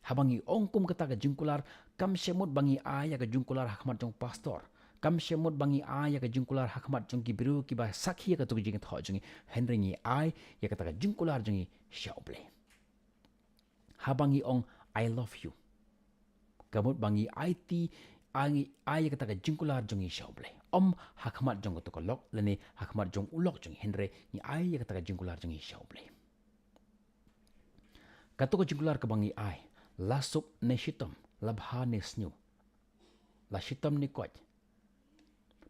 Speaker 1: habangi ong kum kata ka jingkular kam shemut bangi aya ka jingkular hakmat jong pastor kam shemut bangi aya ka jingkular hakmat jong ki biru ki ba sakhi ka tu jing tho jong Henry ni ai ya kata ka jingkular jong shauble habangi ong I love you kamut bangi IT ai kata ka jingkular jong shauble hakmat jong to ko lok lene hakmat jong ulok jong Henry ni ai kata ka jingkular jong shauble kato ko jingkular ka bangi ai lasuk neshitom labha nesnyu la shitom ni koj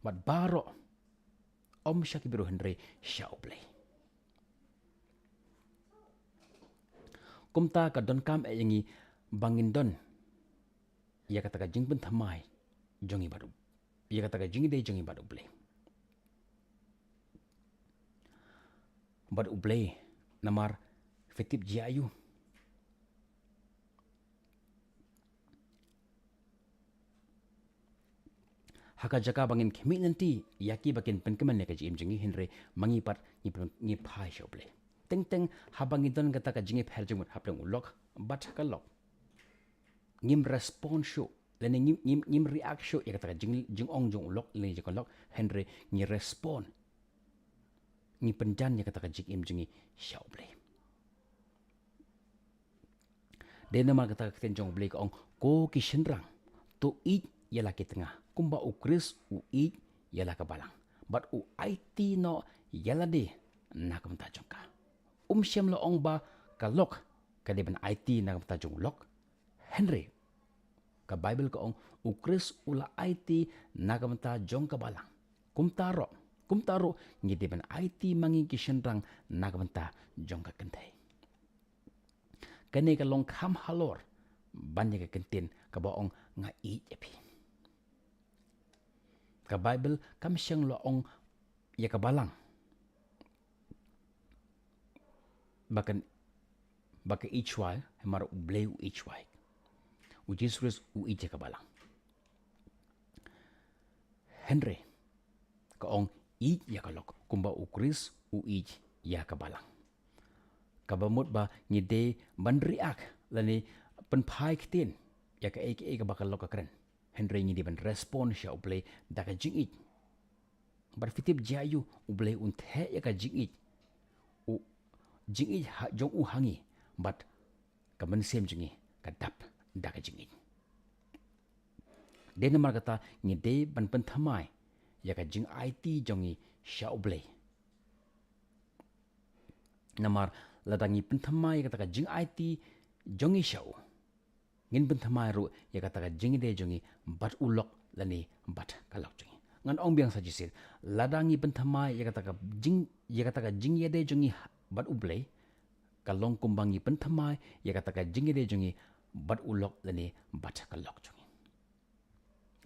Speaker 1: mat baro shaki biru Henry shauble kumta ka don kam yangi bangin don ya kata ka jingben thamai jongi baru ya kata ka jingi de jongi baru ble namar fetip jiayu haka jaka bangin khemi nanti yaki bakin penkeman ne ka jim jingi Henry mangi pat ni phai shoble teng habangi don kata ka jingi pher jung hapleng ulok bat ka lok ngim response show lene ngim react show ya kata ka jing ong jung ulok lene jeng lok Henry ni respond ni penjan ya kata ka jing im jingi shoble dena ma kata ka tenjong ble ong ko kishenrang to eat yala ki tengah kumba ukris ui yala ka balang but u IT no yala de nakam ta jongka shem lo ong ba ka lok ka de ban IT nakam ta jong lok Henry ka Bible ka ong ukris ula IT nakam ta jong ka balang kumtaro ngi de ban IT mangi kishenrang nakam ta jong ka kentai kane ka long kham halor banya ka kentin ka ba ong nga i epi ka Bible kam siang lo ong ya ka balang baka ichwai hamar ubleu ichwai u Jesus u ije ka balang Henry ka ong i ya ka lok kumba u Chris u ij ya ka balang ka bamut ba ni de ban react lani pen phai ktin ya ka ek ka bakal lok ka kren Henry ni ban respond sha uble da ka jing it bar fitip jayu uble un the ya ka jing it u jing it ha jong u hangi but ka man sem jingi ka dap da ka jing it Denmark kata ni de ban pen thamai ya ka jing IT jongi sha uble namar ladangi pen thamai kata ka jing IT jongi shau ngin pen thamai ru ya kata ka jing de jongi bat ulok lani bat kalok jongi ngan ong biang sa jisir ladangi pen thamai ya kata ka jing ye de jongi bat uble kalong kumbangi pen thamai ya kata ka jing de jongi bat ulok lani bat kalok jongi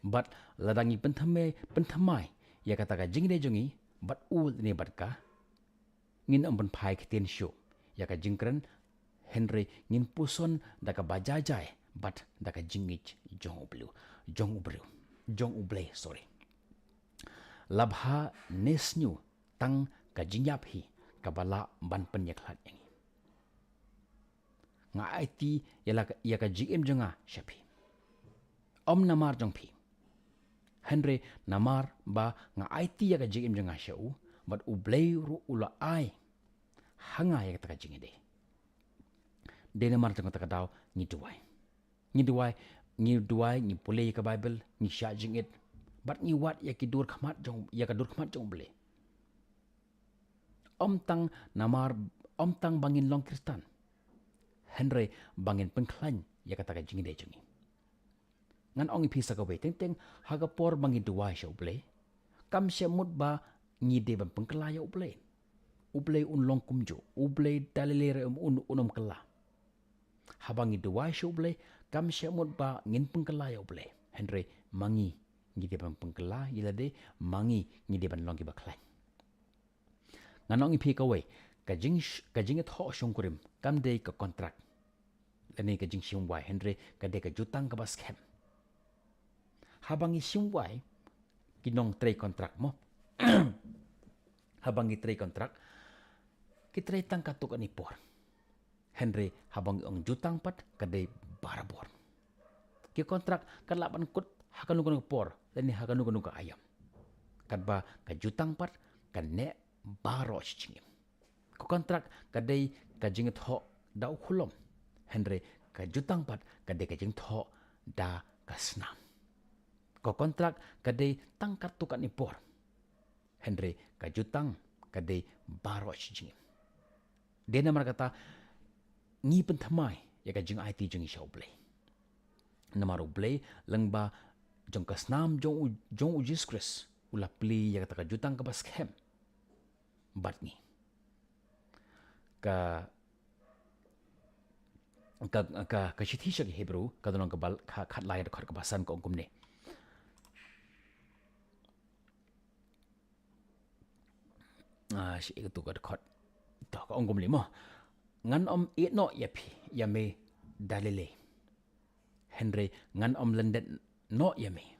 Speaker 1: bat ladangi pen thamai ya kata ka jing de jongi bat ul ni bat ka ngin ong pen phai kten show ya ka jingkran Henry ngin puson da ka bajajai but da ka jingich jong uble sorry labha nesnyu tang ka jingyap hi ka bala ban pen yaklat yangi nga IT ya ka GM jonga shapi namar jong phi Henry namar ba nga IT ya ka GM jonga shau but uble ru ula ai hanga ya ka jingide Denmark jong ta daw ni duai ngi duai ngi pulei ka Bible ngi sya jingit bat ngi wat ya ki dur khmat jong ya ka dur khmat jong bele om tang bangin long Kristan Henry bangin pengklan ya kata ka jingi de jungi ngan ong pisa ka we teng haga por bangin duai sya bele kam sya mut ba ngi de ban pengkla ya uble un long kumjo uble dalilere unum kala habangi duai sya uble kam sya mut ba ngin pengkla ya uble Henry mangi ngi de ban pengkla ila de mangi ngi de ban long ki baklai ngan ong pi ka we ka jing it ho shong kurim kam de ka kontrak lani ka jing shim wai Henry ka de ka jutang ka baskem habangi shim wai kinong tre kontrak mo habangi tre kontrak kitray tang katuk ani por Henry habang ang jutang pat kadai barabor ki kontrak kalaban kut hakanugan por lani hakanugan ka ayam kadba ka jutang pat kanne baro chingim ko kontrak kadai ka jingit ho dau khulom Henry ka jutang pat kadai ka jing tho da kasnam ko kontrak kadai tangkat tukan ipor Henry ka jutang kadai baro chingim dena markata ngi penthamai ya ka jing IT jing shau play namaru play langba jong kasnam jong ujis kris ula pli ya ka jutang ka baskem bat ni ka shithi shak Hebrew ka donong ka bal khat lai khar ka basan ko kumne shi itu ka khot to ka ongum limo ngan om it no yapi yame dalile Henry ngan om lendet no yame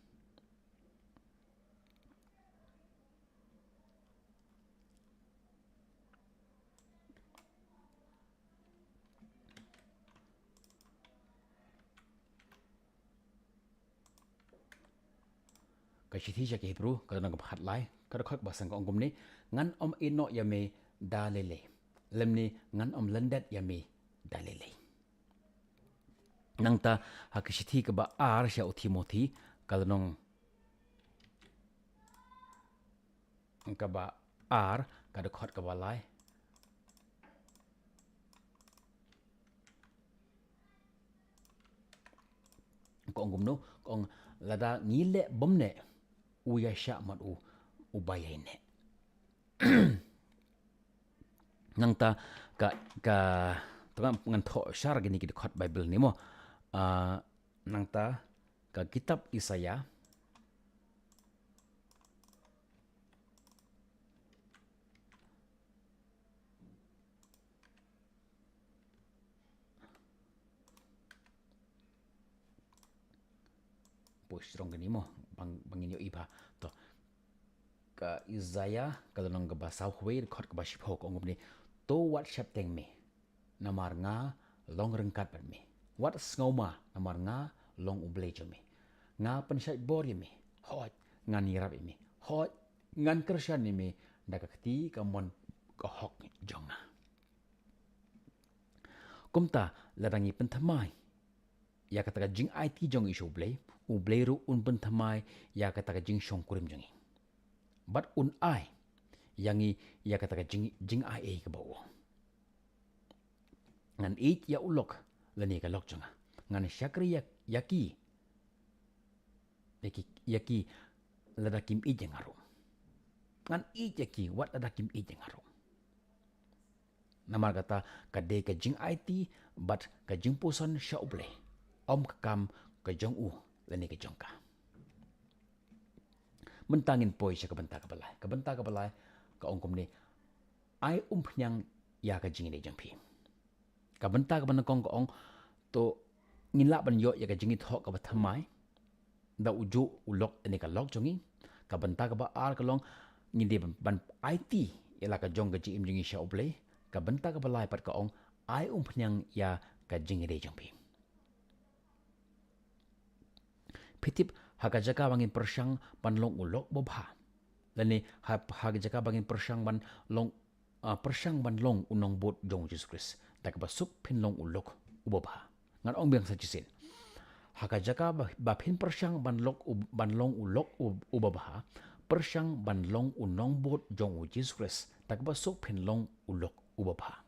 Speaker 1: ka shithi shak Hebrew ka donong ka khat lai ka khot basan ko ongum ni ngan om it no yame dalile lemni ngan om lendet yami dalile nangta hakisithi ka ba ar sha Timothy kalnong ka ba ar ka khot ka ba lai ko ongum no kong lada ngile bomne uya sha mat u bayane nangta ka tungan ngan tho syar gini ki khot Bible ni mo nangta ka kitab Isaya strong gini mo bangin yo iba to ka Isaiah ka nang ka basaw huwei khot ka baship ho ko ngum ni to what shap teng me namar nga long rengkat per me what ngoma namar nga long uble jo me nga pensai bor me hot ngan irap me hot ngan kershan ni me dakakti kamon ka hok jonga kumta ladangi penthamai ya kata jing IT jong isu uble ru un penthamai ya kata jing shong kurim jongi but un ai yangi ya kata jing ai ka bawo ngan it ya ulok lani ka lok jonga ngan syakri yaki ladakim i jengaro ngan i yaki wat ladakim i jengaro namar kata kade ka jing IT but ka jing pusan syauble om kam ka jong u lani ka jongka mentangin poi sya kabenta ka balai ka ongkom ni ai umpnyang ya ka jing ni jangpi ka benta ka banakong ka ong to ngila ban yo ya ka jingi thok ka bathamai da uju ulok ani ka lok jongi ka benta ka ba ar ka long ngindi ban IT ila ka jong ka ji im jingi sha oble ka benta ka balai pat ka ong ai umpnyang ya ka jingi de jangpi pitip haga jaka bangin persyang ban long ulok bobha lani haga jaka bangin persyang ban long persyang ban long unong bot jong Jesus Christ tak basuk pin long ulok ubobha ngan ong biang sa jisin haka jaka bapin persyang banlong ulok ubabaha persyang banlong unong bot jong u Jesus Christ tak basuk pinlong ulok ubabaha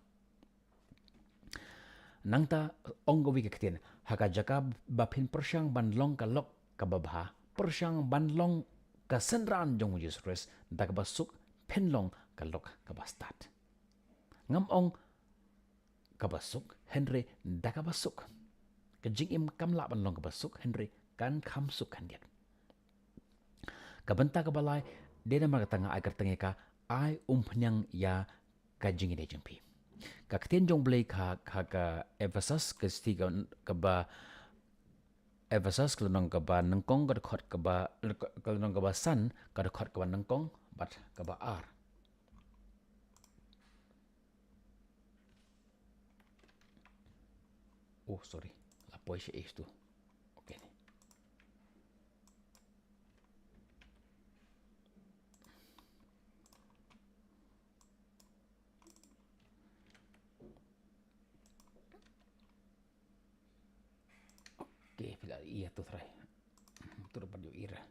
Speaker 1: nangta onggawi keketin haka jaka bapin persyang banlong kalok kababaha persyang banlong kasenran jong u Jesus Christ tak basuk pinlong kalok kabastat ngam ong kabasuk Henry dakabasuk kajing im kamla banlong kabasuk Henry kan kamsuk kandiak kabenta kabalai dena magatanga agar tengeka ai umpnyang ya kajing ide jempi kakten jong blai ka Ephesus ke stiga kaba Ephesus kelonong kaba nengkong kada khot kaba kelonong kaba san kada khot kaba nengkong bat kaba ar oh sorry lapoi se isto okay ni okay pila iya tu try tu dapat yo ira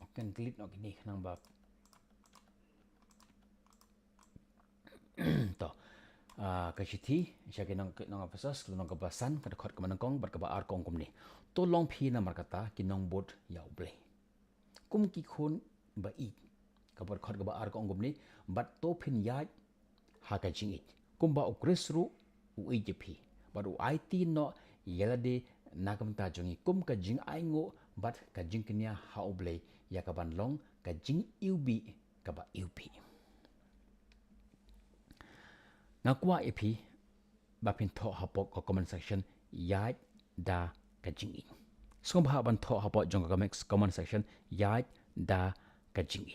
Speaker 1: okay delete no gini nang bab to kachiti syaki nang Ephesus nang kabasan kada khot kamanangkong bar kaba ar kong kumni to long phi na markata kinong bot yaw ble kum ki khun ba i kabar khot kaba ar kong kumni bat to phin yai ha ka jing it kumba ukresru u ijp bat u it no yelade nakam ta jongi kum ka jing aingo bat ka jing knya ha ble ya ka ban long ka jing ubi kaba up ngakwa epi bapin tho hapok ko comment section yai da kajing sum ban tho hapok jong comment section yai da kajing